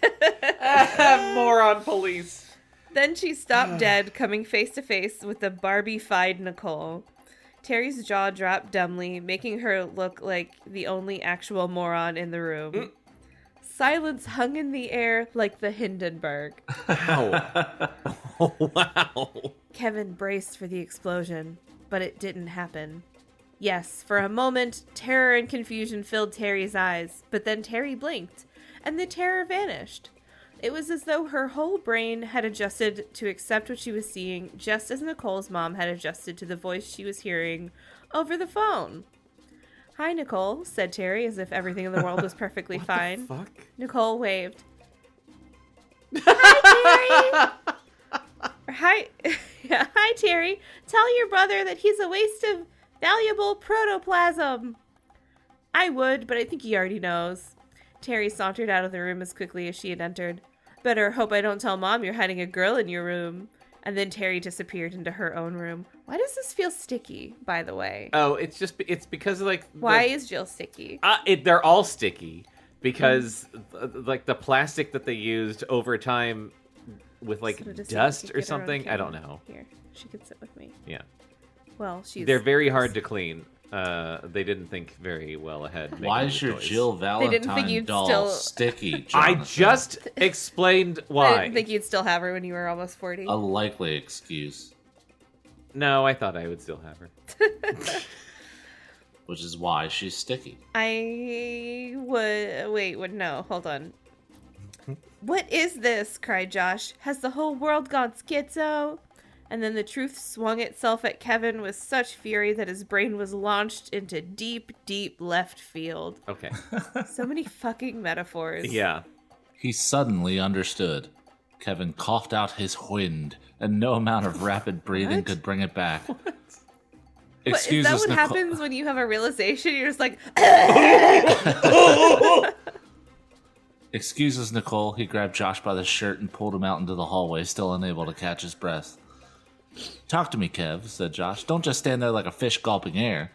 Moron police. Then she stopped dead, coming face to face with the Barbie-fied Nicole. Terry's jaw dropped dumbly, making her look like the only actual moron in the room. Silence hung in the air like the Hindenburg. Wow. Oh, wow. Kevin braced for the explosion, but it didn't happen. Yes, for a moment, terror and confusion filled Terry's eyes, but then Terry blinked, and the terror vanished. It was as though her whole brain had adjusted to accept what she was seeing, just as Nicole's mom had adjusted to the voice she was hearing over the phone. Hi, Nicole, said Terry, as if everything in the world was perfectly fine. Fuck. Nicole waved. Hi, Terry! Hi, yeah, hi, Terry. Tell your brother that he's a waste of valuable protoplasm. I would, but I think he already knows. Terry sauntered out of the room as quickly as she had entered. Better hope I don't tell Mom you're hiding a girl in your room. And then Terry disappeared into her own room. Why does this feel sticky, by the way? Oh, it's because like why is Jill sticky? They're all sticky because like the plastic that they used over time with like dust or something. I don't know. Here, she could sit with me. Yeah. Well, they're very hard to clean. They didn't think very well ahead. Why is your Jill Valentine doll sticky, Jonathan? I just explained why. I didn't think you'd still have her when you were almost 40. A likely excuse. No, I thought I would still have her. Which is why she's sticky. I would... Wait, no, hold on. What is this? Cried Josh. Has the whole world gone schizo? And then the truth swung itself at Kevin with such fury that his brain was launched into deep, deep left field. Okay. So many fucking metaphors. Yeah. He suddenly understood. Kevin coughed out his wind, and no amount of rapid breathing could bring it back. What? Excuse is us, that what Nicole. happens when you have a realization? You're just like... Excuse us, Nicole. He grabbed Josh by the shirt and pulled him out into the hallway, still unable to catch his breath. Talk to me, Kev, said Josh. Don't just stand there like a fish gulping air.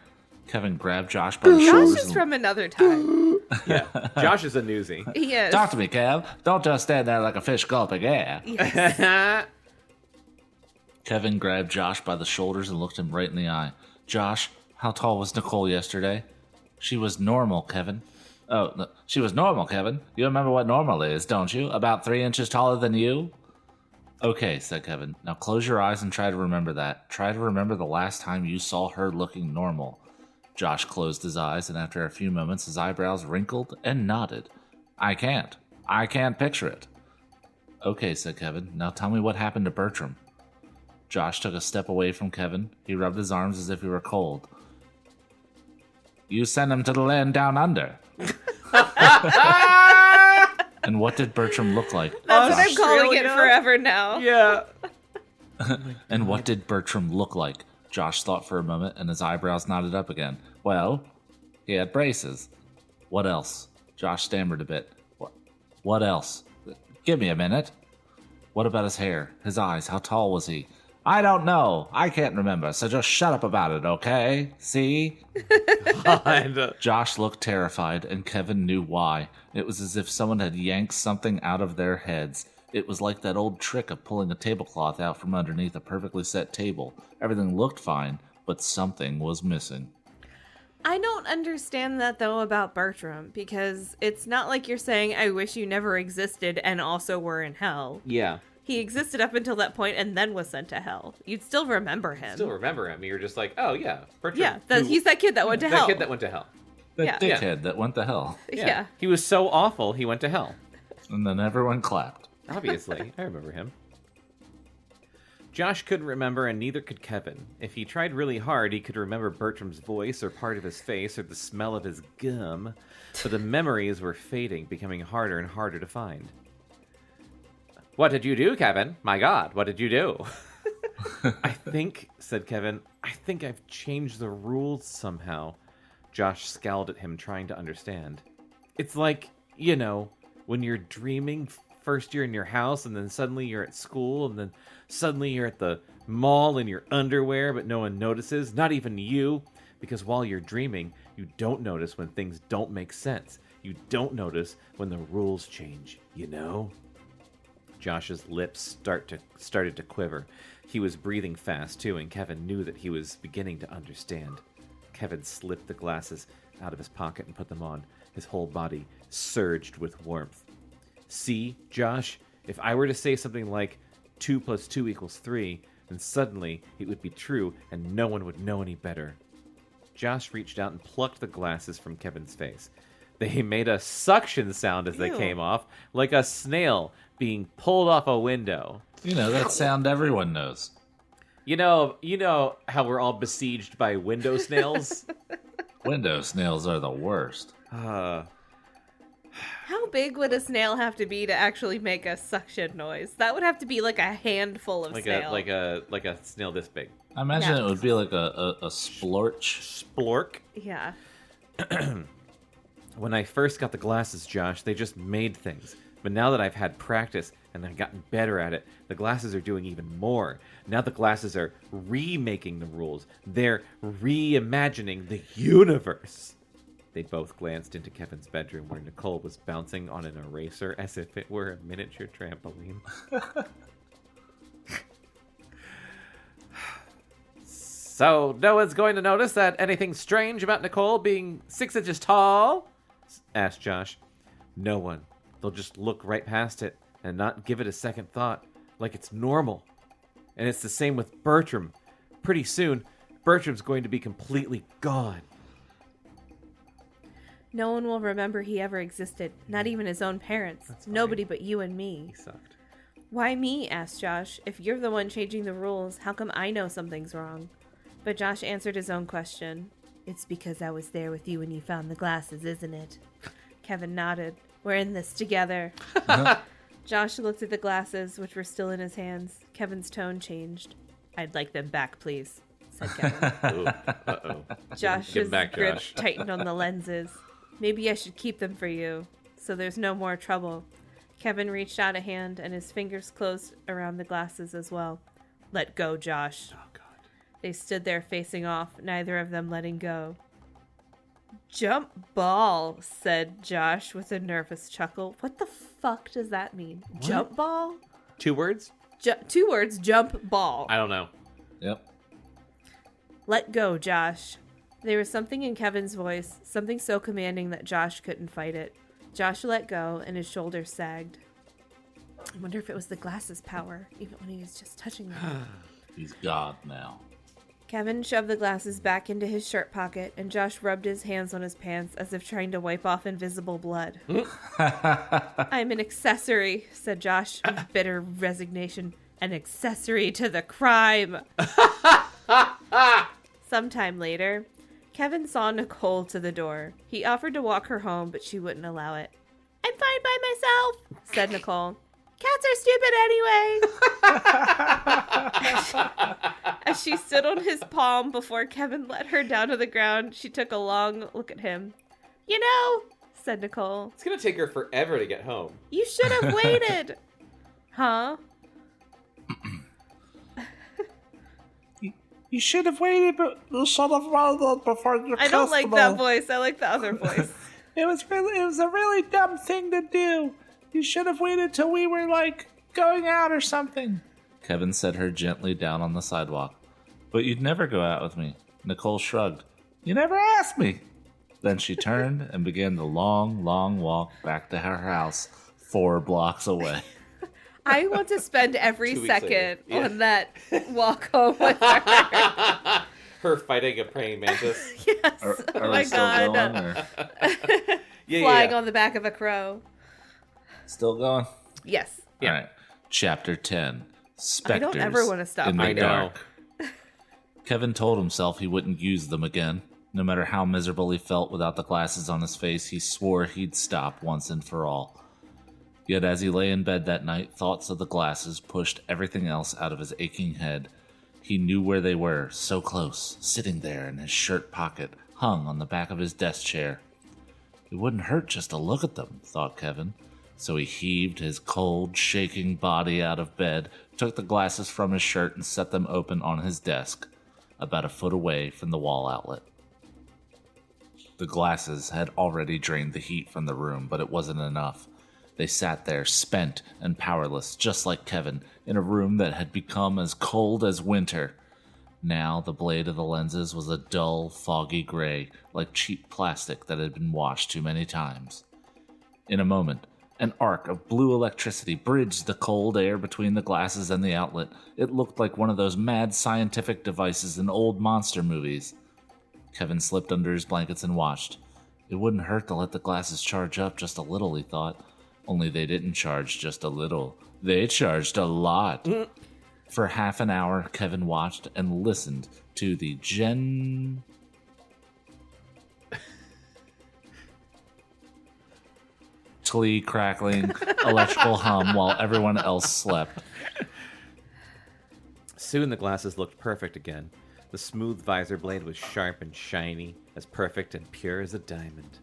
Kevin grabbed Josh by the shoulders. Josh is from another time. Yeah, Josh is a newsie. Yes. Talk to me, Kev. Don't just stand there like a fish gulping air. Yes. Kevin grabbed Josh by the shoulders and looked him right in the eye. Josh, how tall was Nicole yesterday? She was normal, Kevin. Oh, no, she was normal, Kevin. You remember what normal is, don't you? About 3 inches taller than you? Okay, said Kevin. Now close your eyes and try to remember that. Try to remember the last time you saw her looking normal. Josh closed his eyes, and after a few moments, his eyebrows wrinkled and nodded. I can't picture it. Okay, said Kevin. Now tell me what happened to Bertram. Josh took a step away from Kevin. He rubbed his arms as if he were cold. You sent him to the land down under. And what did Bertram look like? That's what I'm calling it forever now. Yeah. And what did Bertram look like? Josh thought for a moment, and his eyebrows nodded up again. Well, he had braces. What else? Josh stammered a bit. What else? Give me a minute. What about his hair? His eyes? How tall was he? I don't know. I can't remember, so just shut up about it, okay? See? Josh looked terrified, and Kevin knew why. It was as if someone had yanked something out of their heads. It was like that old trick of pulling a tablecloth out from underneath a perfectly set table. Everything looked fine, but something was missing. I don't understand that, though, about Bertram, because it's not like you're saying, I wish you never existed and also were in hell. Yeah. He existed up until that point and then was sent to hell. You'd still remember him. You're just like, oh, yeah. Bertram. Yeah, he's that kid that went to hell. That kid that went to hell. That dickhead that went to hell. Yeah. He was so awful, he went to hell. And then everyone clapped. Obviously. I remember him. Josh couldn't remember, and neither could Kevin. If he tried really hard, he could remember Bertram's voice or part of his face or the smell of his gum. But the memories were fading, becoming harder and harder to find. What did you do, Kevin? My God, what did you do? I think, said Kevin, I think I've changed the rules somehow. Josh scowled at him, trying to understand. It's like, when you're dreaming, first you're in your house, and then suddenly you're at school, and then suddenly you're at the mall in your underwear, but no one notices, not even you, because while you're dreaming, you don't notice when things don't make sense. You don't notice when the rules change, Josh's lips started to quiver. He was breathing fast, too, and Kevin knew that he was beginning to understand. Kevin slipped the glasses out of his pocket and put them on. His whole body surged with warmth. See, Josh, if I were to say something like 2 + 2 = 3, then suddenly it would be true and no one would know any better. Josh reached out and plucked the glasses from Kevin's face. They made a suction sound as they came off, like a snail being pulled off a window. That sound everyone knows. You know how we're all besieged by window snails? Window snails are the worst. How big would a snail have to be to actually make a suction noise? That would have to be like a handful of snail. Like a snail this big. I imagine it would be like a splorch. Splork? Yeah. When I first got the glasses, Josh, they just made things. But now that I've had practice and I've gotten better at it, the glasses are doing even more. Now the glasses are remaking the rules. They're reimagining the universe. They both glanced into Kevin's bedroom where Nicole was bouncing on an eraser as if it were a miniature trampoline. So, no one's going to notice that anything strange about Nicole being 6 inches tall? Asked Josh. No one. They'll just look right past it and not give it a second thought, like it's normal. And it's the same with Bertram. Pretty soon, Bertram's going to be completely gone. No one will remember he ever existed, not even his own parents. Nobody but you and me. He sucked. Why me? Asked Josh. If you're the one changing the rules, how come I know something's wrong? But Josh answered his own question. It's because I was there with you when you found the glasses, isn't it? Kevin nodded. We're in this together. Josh looked at the glasses, which were still in his hands. Kevin's tone changed. I'd like them back, please, said Kevin. Ooh, uh-oh. Josh's back, grip Josh. tightened on the lenses. Maybe I should keep them for you, so there's no more trouble. Kevin reached out a hand, and his fingers closed around the glasses as well. Let go, Josh. Oh, God. They stood there facing off, neither of them letting go. Jump ball, said Josh with a nervous chuckle. What the fuck does that mean? What? Jump ball? 2 words? 2 words, jump ball. I don't know. Yep. Let go, Josh. There was something in Kevin's voice, something so commanding that Josh couldn't fight it. Josh let go, and his shoulders sagged. I wonder if it was the glasses' power, even when he was just touching them. He's God now. Kevin shoved the glasses back into his shirt pocket, and Josh rubbed his hands on his pants as if trying to wipe off invisible blood. I'm an accessory, said Josh with bitter resignation. An accessory to the crime. Sometime later, Kevin saw Nicole to the door. He offered to walk her home, but she wouldn't allow it. I'm fine by myself, said Nicole. Cats are stupid anyway. As she stood on his palm before Kevin let her down to the ground, she took a long look at him. You know, said Nicole. It's going to take her forever to get home. You should have waited. Huh? You should have waited, but you should have waited before you I don't like that voice. I like the other voice. It was a really dumb thing to do. You should have waited till we were, going out or something. Kevin set her gently down on the sidewalk. But you'd never go out with me. Nicole shrugged. You never asked me. Then she turned and began the long, long walk back to her house 4 blocks away. I want to spend every second on that walk home with her. Her fighting a praying mantis. Yes. Are we still God. going? Or? Flying on the back of a crow. Still going? Yes. Yeah. All right. Chapter 10. Specters I don't ever want to stop. in the I know. dark. Kevin told himself he wouldn't use them again. No matter how miserable he felt without the glasses on his face, he swore he'd stop once and for all. Yet as he lay in bed that night, thoughts of the glasses pushed everything else out of his aching head. He knew where they were, so close, sitting there in his shirt pocket, hung on the back of his desk chair. It wouldn't hurt just to look at them, thought Kevin. So he heaved his cold, shaking body out of bed, took the glasses from his shirt, and set them open on his desk, about a foot away from the wall outlet. The glasses had already drained the heat from the room, but it wasn't enough. They sat there, spent and powerless, just like Kevin, in a room that had become as cold as winter. Now the blade of the lenses was a dull, foggy gray, like cheap plastic that had been washed too many times. In a moment, an arc of blue electricity bridged the cold air between the glasses and the outlet. It looked like one of those mad scientific devices in old monster movies. Kevin slipped under his blankets and watched. It wouldn't hurt to let the glasses charge up just a little, he thought. Only they didn't charge just a little. They charged a lot. For half an hour, Kevin watched and listened to the crackling electrical hum while everyone else slept. Soon the glasses looked perfect again. The smooth visor blade was sharp and shiny, as perfect and pure as a diamond.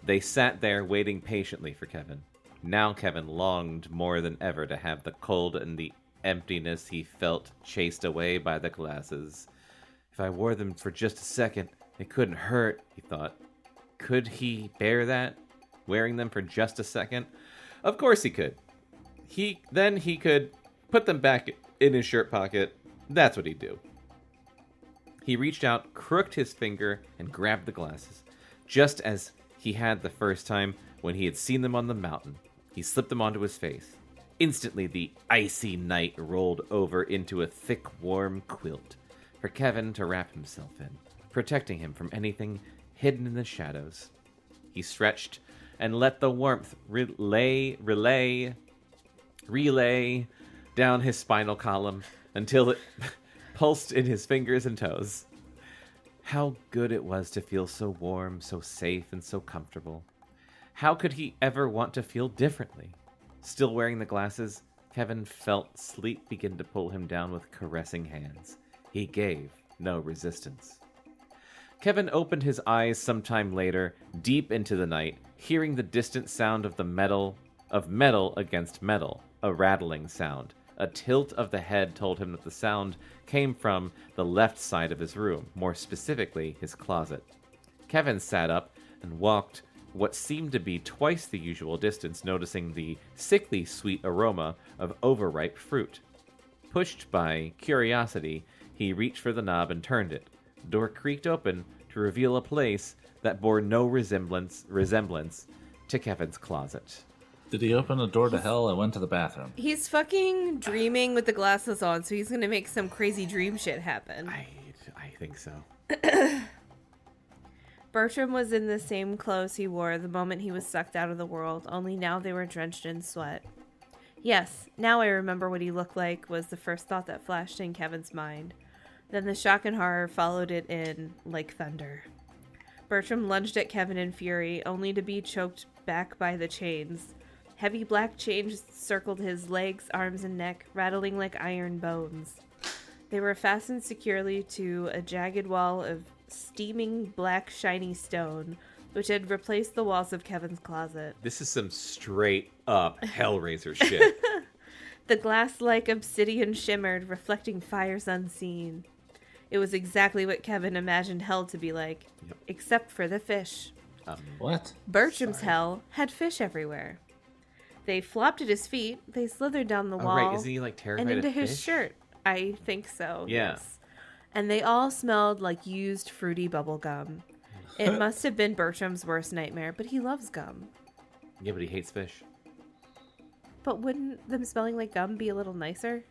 They sat there waiting patiently for Kevin. Now Kevin longed more than ever to have the cold and the emptiness he felt chased away by the glasses. If I wore them for just a second, it couldn't hurt, he thought. Could he bear that? Wearing them for just a second? Of course he could. Then he could put them back in his shirt pocket. That's what he'd do. He reached out, crooked his finger, and grabbed the glasses, just as he had the first time when he had seen them on the mountain. He slipped them onto his face. Instantly, the icy night rolled over into a thick, warm quilt for Kevin to wrap himself in, protecting him from anything hidden in the shadows. He stretched and let the warmth relay down his spinal column until it pulsed in his fingers and toes. How good it was to feel so warm, so safe, and so comfortable. How could he ever want to feel differently? Still wearing the glasses, Kevin felt sleep begin to pull him down with caressing hands. He gave no resistance. Kevin opened his eyes sometime later, deep into the night, hearing the distant sound of metal against metal, a rattling sound. A tilt of the head told him that the sound came from the left side of his room, more specifically his closet. Kevin sat up and walked what seemed to be twice the usual distance, noticing the sickly sweet aroma of overripe fruit. Pushed by curiosity, he reached for the knob and turned it. The door creaked open to reveal a place that bore no resemblance to Kevin's closet. Did he open the door to hell and went to the bathroom? He's fucking dreaming with the glasses on, so he's gonna make some crazy dream shit happen. I think so. Bertram was in the same clothes he wore the moment he was sucked out of the world, only now they were drenched in sweat. Yes, now I remember what he looked like, was the first thought that flashed in Kevin's mind. Then the shock and horror followed it in like thunder. Bertram lunged at Kevin in fury, only to be choked back by the chains. Heavy black chains circled his legs, arms, and neck, rattling like iron bones. They were fastened securely to a jagged wall of steaming black shiny stone, which had replaced the walls of Kevin's closet. This is some straight up Hellraiser shit. The glass-like obsidian shimmered, reflecting fires unseen. It was exactly what Kevin imagined hell to be like, except for the fish. What? Bertram's hell had fish everywhere. They flopped at his feet, they slithered down the wall. Right, isn't he like terrified and into of his fish? shirt. I think so, Yeah. yes. And they all smelled like used fruity bubble gum. It must have been Bertram's worst nightmare, but he loves gum. Yeah, but he hates fish. But wouldn't them smelling like gum be a little nicer?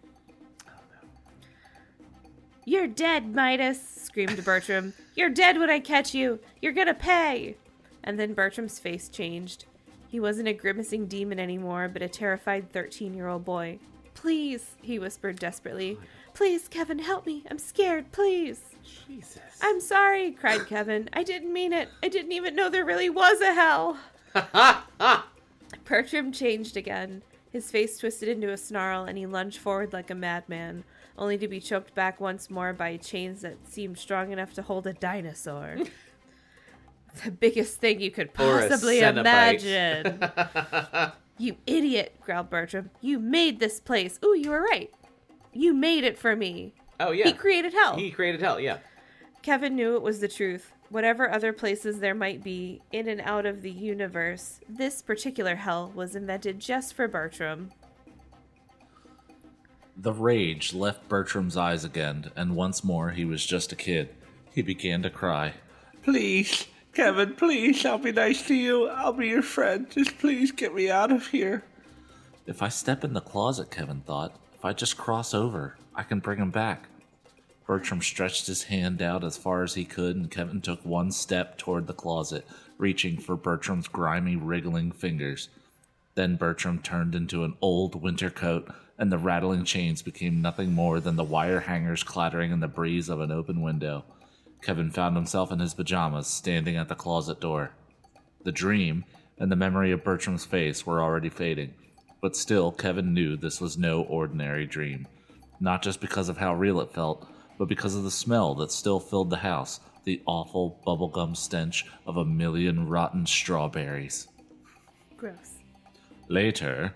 "You're dead, Midas!" screamed Bertram. "You're dead when I catch you! You're gonna pay!" And then Bertram's face changed. He wasn't a grimacing demon anymore, but a terrified 13-year-old boy. "Please," he whispered desperately. "Please, Kevin, help me. I'm scared, please." Jesus. "I'm sorry," cried Kevin. "I didn't mean it. I didn't even know there really was a hell." Bertram changed again. His face twisted into a snarl, and he lunged forward like a madman, only to be choked back once more by chains that seemed strong enough to hold a dinosaur. The biggest thing you could possibly imagine. "You idiot," growled Bertram. "You made this place. Ooh, you were right. You made it for me." Oh, yeah. He created hell. He created hell, yeah. Kevin knew it was the truth. Whatever other places there might be, in and out of the universe, this particular hell was invented just for Bertram. The rage left Bertram's eyes again, and once more he was just a kid. He began to cry. Please, Kevin, please, I'll be nice to you. I'll be your friend. Just please get me out of here. If I step in the closet, Kevin thought, if I just cross over, I can bring him back. Bertram stretched his hand out as far as he could, and Kevin took one step toward the closet, reaching for Bertram's grimy, wriggling fingers. Then Bertram turned into an old winter coat, and the rattling chains became nothing more than the wire hangers clattering in the breeze of an open window. Kevin found himself in his pajamas, standing at the closet door. The dream and the memory of Bertram's face were already fading, but still Kevin knew this was no ordinary dream. Not just because of how real it felt, but because of the smell that still filled the house, the awful bubblegum stench of 1,000,000 rotten strawberries. Gross. Later.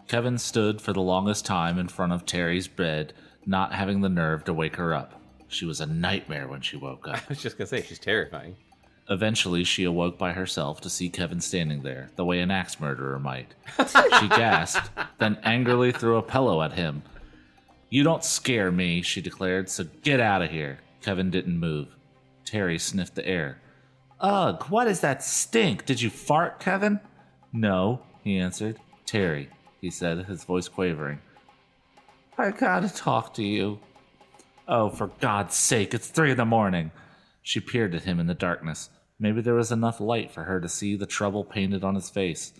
Kevin stood for the longest time in front of Terry's bed, not having the nerve to wake her up. She was a nightmare when she woke up. I was just going to say, she's terrifying. Eventually, she awoke by herself to see Kevin standing there, the way an axe murderer might. She gasped, then angrily threw a pillow at him. "You don't scare me," she declared, "so get out of here." Kevin didn't move. Terry sniffed the air. "Ugh, what is that stink? Did you fart, Kevin?" "No," he answered. "Terry," he said, his voice quavering. "I gotta talk to you." "Oh, for God's sake, it's 3 a.m. She peered at him in the darkness. Maybe there was enough light for her to see the trouble painted on his face.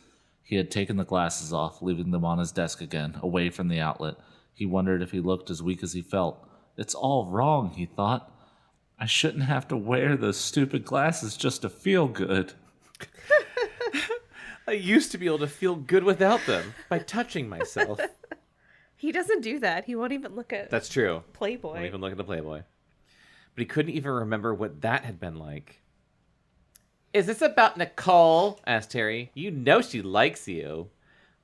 He had taken the glasses off, leaving them on his desk again, away from the outlet. He wondered if he looked as weak as he felt. It's all wrong, he thought. I shouldn't have to wear those stupid glasses just to feel good. I used to be able to feel good without them by touching myself. He doesn't do that. He won't even look at That's true. Playboy. Won't even look at the Playboy. But he couldn't even remember what that had been like. "Is this about Nicole?" asked Terry. "You know she likes you."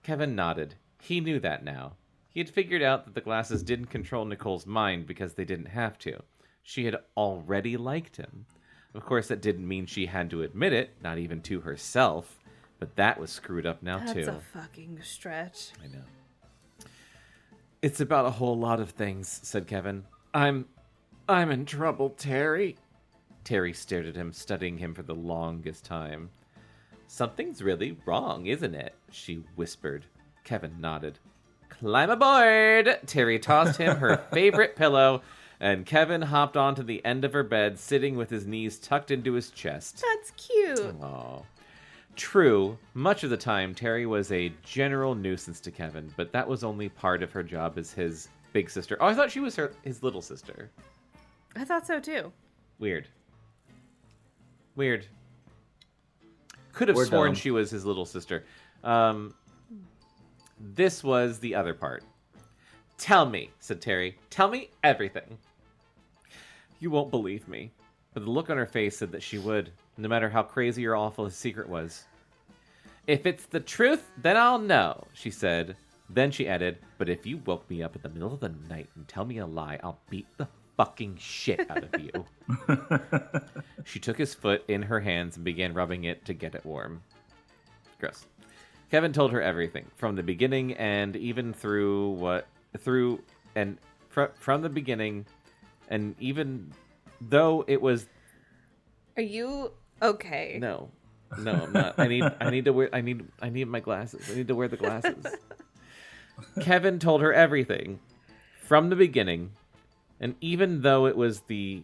Kevin nodded. He knew that now. He had figured out that the glasses didn't control Nicole's mind because they didn't have to. She had already liked him. Of course, that didn't mean she had to admit it, not even to herself. But that was screwed up now, too. That's a fucking stretch. I know. "It's about a whole lot of things," said Kevin. I'm in trouble, Terry." Terry stared at him, studying him for the longest time. "Something's really wrong, isn't it?" she whispered. Kevin nodded. "Climb aboard!" Terry tossed him her favorite pillow, and Kevin hopped onto the end of her bed, sitting with his knees tucked into his chest. That's cute. Aww. True, much of the time, Terry was a general nuisance to Kevin, but that was only part of her job as his big sister. Oh, I thought she was his little sister. I thought so, too. Weird. Could have sworn she was his little sister. This was the other part. "Tell me," said Terry. "Tell me everything." "You won't believe me." But the look on her face said that she would, no matter how crazy or awful his secret was. "If it's the truth, then I'll know," she said. Then she added, "But if you woke me up in the middle of the night and tell me a lie, I'll beat the fucking shit out of you." She took his foot in her hands and began rubbing it to get it warm. Gross. Kevin told her everything, from the beginning and even from the beginning, and even though it was... Are you okay? No, I'm not. I need to wear. I need my glasses. I need to wear the glasses. Kevin told her everything from the beginning, and even though it was the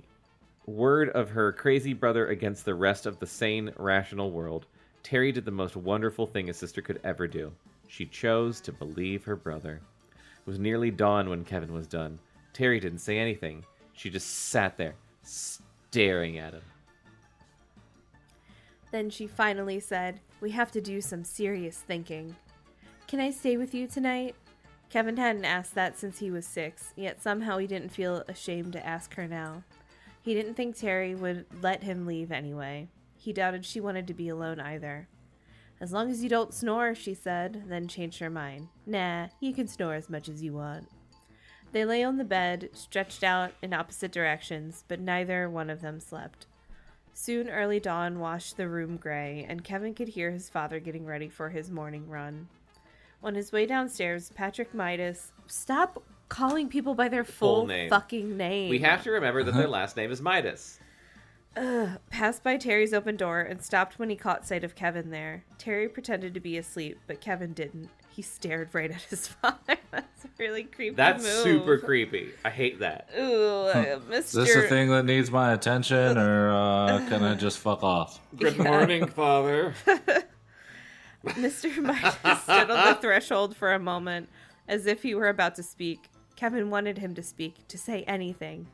word of her crazy brother against the rest of the sane, rational world, Terry did the most wonderful thing a sister could ever do. She chose to believe her brother. It was nearly dawn when Kevin was done. Terry didn't say anything. She just sat there, staring at him. Then she finally said, "We have to do some serious thinking. Can I stay with you tonight?" Kevin hadn't asked that since he was 6, yet somehow he didn't feel ashamed to ask her now. He didn't think Terry would let him leave anyway. He doubted she wanted to be alone either. "As long as you don't snore," she said, then changed her mind. "Nah, you can snore as much as you want." They lay on the bed, stretched out in opposite directions, but neither one of them slept. Soon early dawn washed the room gray, and Kevin could hear his father getting ready for his morning run. On his way downstairs, Patrick Midas... Stop calling people by their full name. Fucking name. We have to remember that their last name is Midas. Passed by Terry's open door and stopped when he caught sight of Kevin there. Terry pretended to be asleep, but Kevin didn't. He stared right at his father. That's a really creepy That's move. super creepy. I hate that. Ooh, Mr. Is this a thing that needs my attention, or can I just fuck off? Good morning, Father. Mr. Midas stood on the threshold for a moment, as if he were about to speak. Kevin wanted him to speak, to say anything.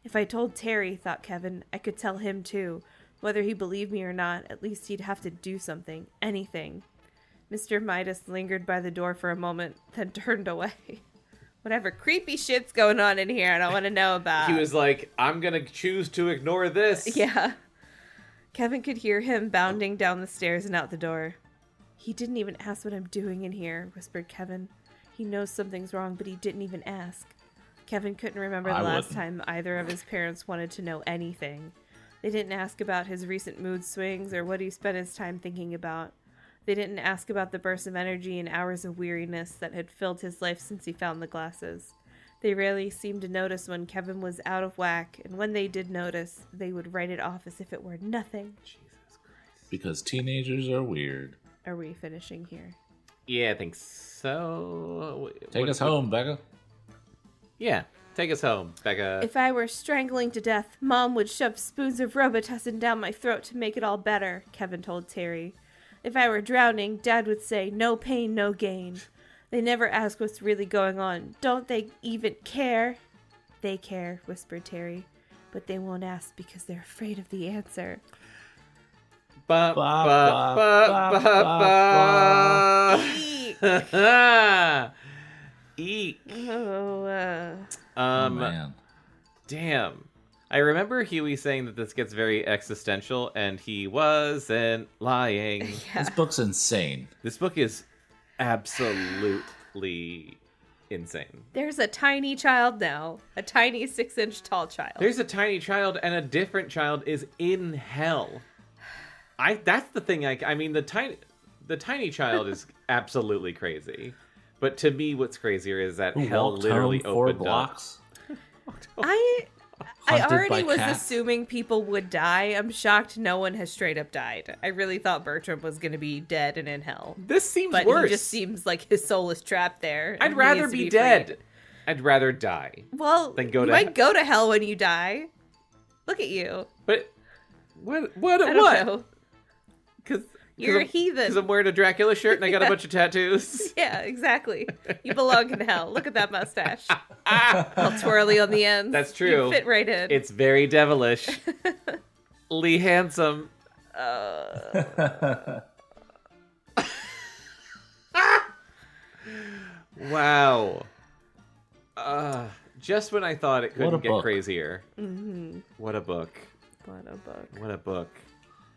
If I told Terry, thought Kevin, I could tell him too. Whether he believed me or not, at least he'd have to do something. Anything. Mr. Midas lingered by the door for a moment, then turned away. Whatever creepy shit's going on in here, I don't want to know about. He was like, "I'm going to choose to ignore this." Yeah. Kevin could hear him bounding down the stairs and out the door. He didn't even ask what I'm doing in here, whispered Kevin. He knows something's wrong, but he didn't even ask. Kevin couldn't remember the last time either of his parents wanted to know anything. They didn't ask about his recent mood swings or what he spent his time thinking about. They didn't ask about the bursts of energy and hours of weariness that had filled his life since he found the glasses. They rarely seemed to notice when Kevin was out of whack, and when they did notice, they would write it off as if it were nothing. Jesus Christ. Because teenagers are weird. Are we finishing here? Yeah, I think so. Take us home, Bekah. Yeah, take us home, Bekah. If I were strangling to death, Mom would shove spoons of Robitussin down my throat to make it all better, Kevin told Terry. If I were drowning, Dad would say, no pain, no gain. They never ask what's really going on. Don't they even care? They care, whispered Terry. But they won't ask because they're afraid of the answer. Ba, ba, ba, ba, ba, ba. Eek. Oh, Oh, man. Damn. I remember Huey saying that this gets very existential, and he wasn't lying. yeah. This book's insane. This book is absolutely insane. There's a tiny child now. A tiny 6-inch tall child. There's a tiny child, and a different child is in hell. That's the thing. I mean, the tiny child is absolutely crazy. But to me, what's crazier is that hell literally opened blocks. I Hunted already by was cats. assuming people would die. I'm shocked no one has straight up died. I really thought Bertram was going to be dead and in hell. This seems But worse. he just seems like his soul is trapped there. and I'd he rather needs to be freed. dead. I'd rather die. Well, Then go you to might go to hell when you die. Look at you. But what? I don't know. Because You're a heathen. Because I'm wearing a Dracula shirt and I got a bunch of tattoos. Yeah, exactly. You belong in hell. Look at that mustache. All twirly on the ends. That's true. You fit right in. It's very devilish. Lee Handsome. Wow. Just when I thought it couldn't get book. crazier. Mm-hmm. What a book. What a book. What a book.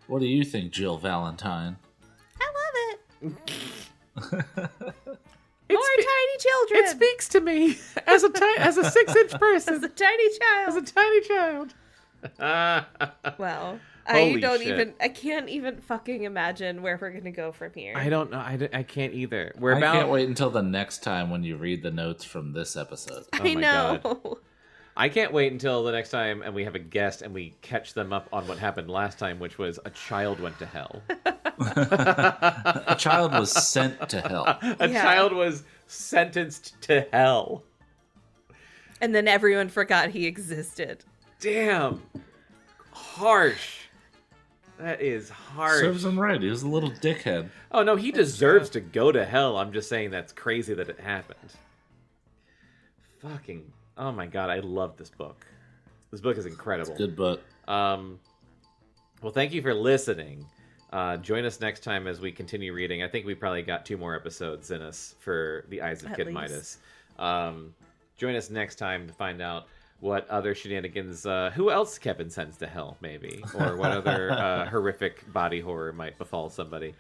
What do you think, Jill Valentine? I love it. It More tiny children. It speaks to me as a 6-inch person. As a tiny child. As a tiny child. Well, Holy shit. I can't even fucking imagine where we're gonna go from here. I don't know. I can't either. I can't wait until the next time when you read the notes from this episode. I know. God. I can't wait until the next time and we have a guest and we catch them up on what happened last time, which was a child went to hell. A child was sent to hell. A child was sentenced to hell. And then everyone forgot he existed. Damn. Harsh. That is harsh. Serves him right. He was a little dickhead. Oh, no, he deserves to go to hell. I'm just saying that's crazy that it happened. Fucking... Oh my god, I love this book. This book is incredible. It's a good book. Well, thank you for listening. Join us next time as we continue reading. I think we probably got 2 more episodes in us for the Eyes of Kid Midas. Join us next time to find out what other shenanigans, who else Kevin sends to hell, maybe, or what other horrific body horror might befall somebody.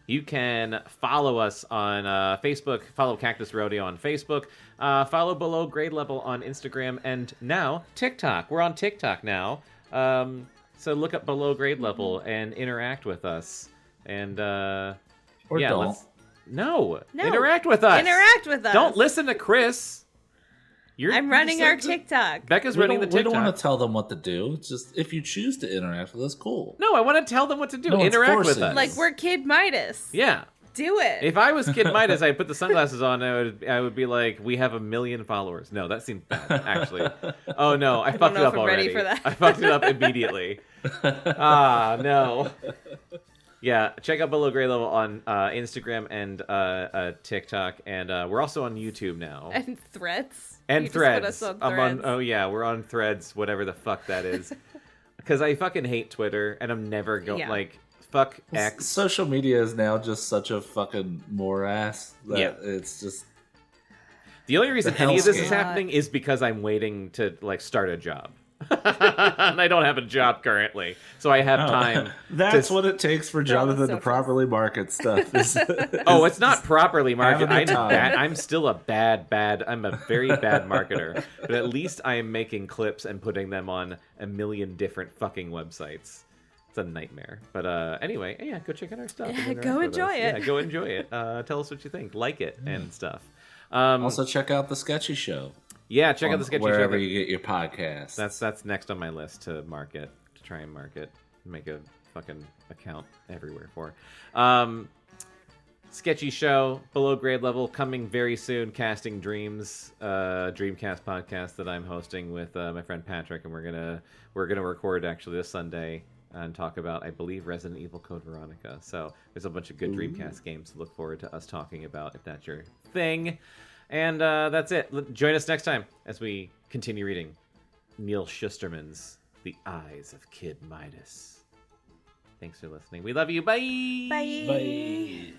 You can follow us on Facebook, follow Cactus Rodeo on Facebook, follow Below Grade Level on Instagram, and now TikTok. We're on TikTok now. So look up Below Grade Level and interact with us. And Or don't. No, interact with us. Interact with us. Don't listen to Chris. I'm running our TikTok. Becca's running the TikTok. We don't want to tell them what to do. It's just if you choose to interact with us, cool. No, I want to tell them what to do. No, it's interact with forcing. us. Like we're Kid Midas. Yeah. Do it. If I was Kid Midas, I'd put the sunglasses on. I would be like, we have 1 million followers. No, that seems bad, actually. Oh no, I fucked it up already. Ready for that. I fucked it up immediately. No. Yeah, check out Below Grade Level on Instagram and TikTok, and we're also on YouTube now. And Threads. And You just Threads. put us on I'm Threads. we're on Threads, whatever the fuck that is. Because I fucking hate Twitter, and I'm never going, fuck X. Social media is now just such a fucking morass that it's just... The only reason any of this is hellscape. happening is because I'm waiting to, start a job. And I don't have a job currently, so I have time. That's what it takes for Jonathan to properly market stuff. It's not properly marketed. I'm still a I'm a very bad marketer. But at least I am making clips and putting them on a million different fucking websites. It's a nightmare. But anyway, yeah, go check out our stuff. Go enjoy it. Yeah, go enjoy it. Tell us what you think. Like it and stuff. Also, check out The Sketchy Show. Yeah, check out The Sketchy Show. Wherever you get your podcasts. That's next on my list to try and market. Make a fucking account everywhere for. Sketchy Show, below grade level, coming very soon. Casting Dreams, Dreamcast podcast that I'm hosting with my friend Patrick, and we're gonna record actually this Sunday and talk about, I believe, Resident Evil Code Veronica. So there's a bunch of good Dreamcast games to look forward to us talking about if that's your thing. And that's it. Join us next time as we continue reading Neal Shusterman's The Eyes of Kid Midas. Thanks for listening. We love you. Bye. Bye. Bye.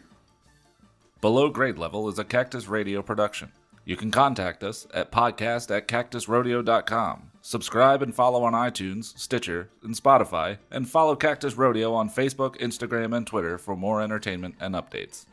Below Grade Level is a Cactus Radio production. You can contact us at podcast@cactusrodeo.com. Subscribe and follow on iTunes, Stitcher, and Spotify, and follow Cactus Rodeo on Facebook, Instagram, and Twitter for more entertainment and updates.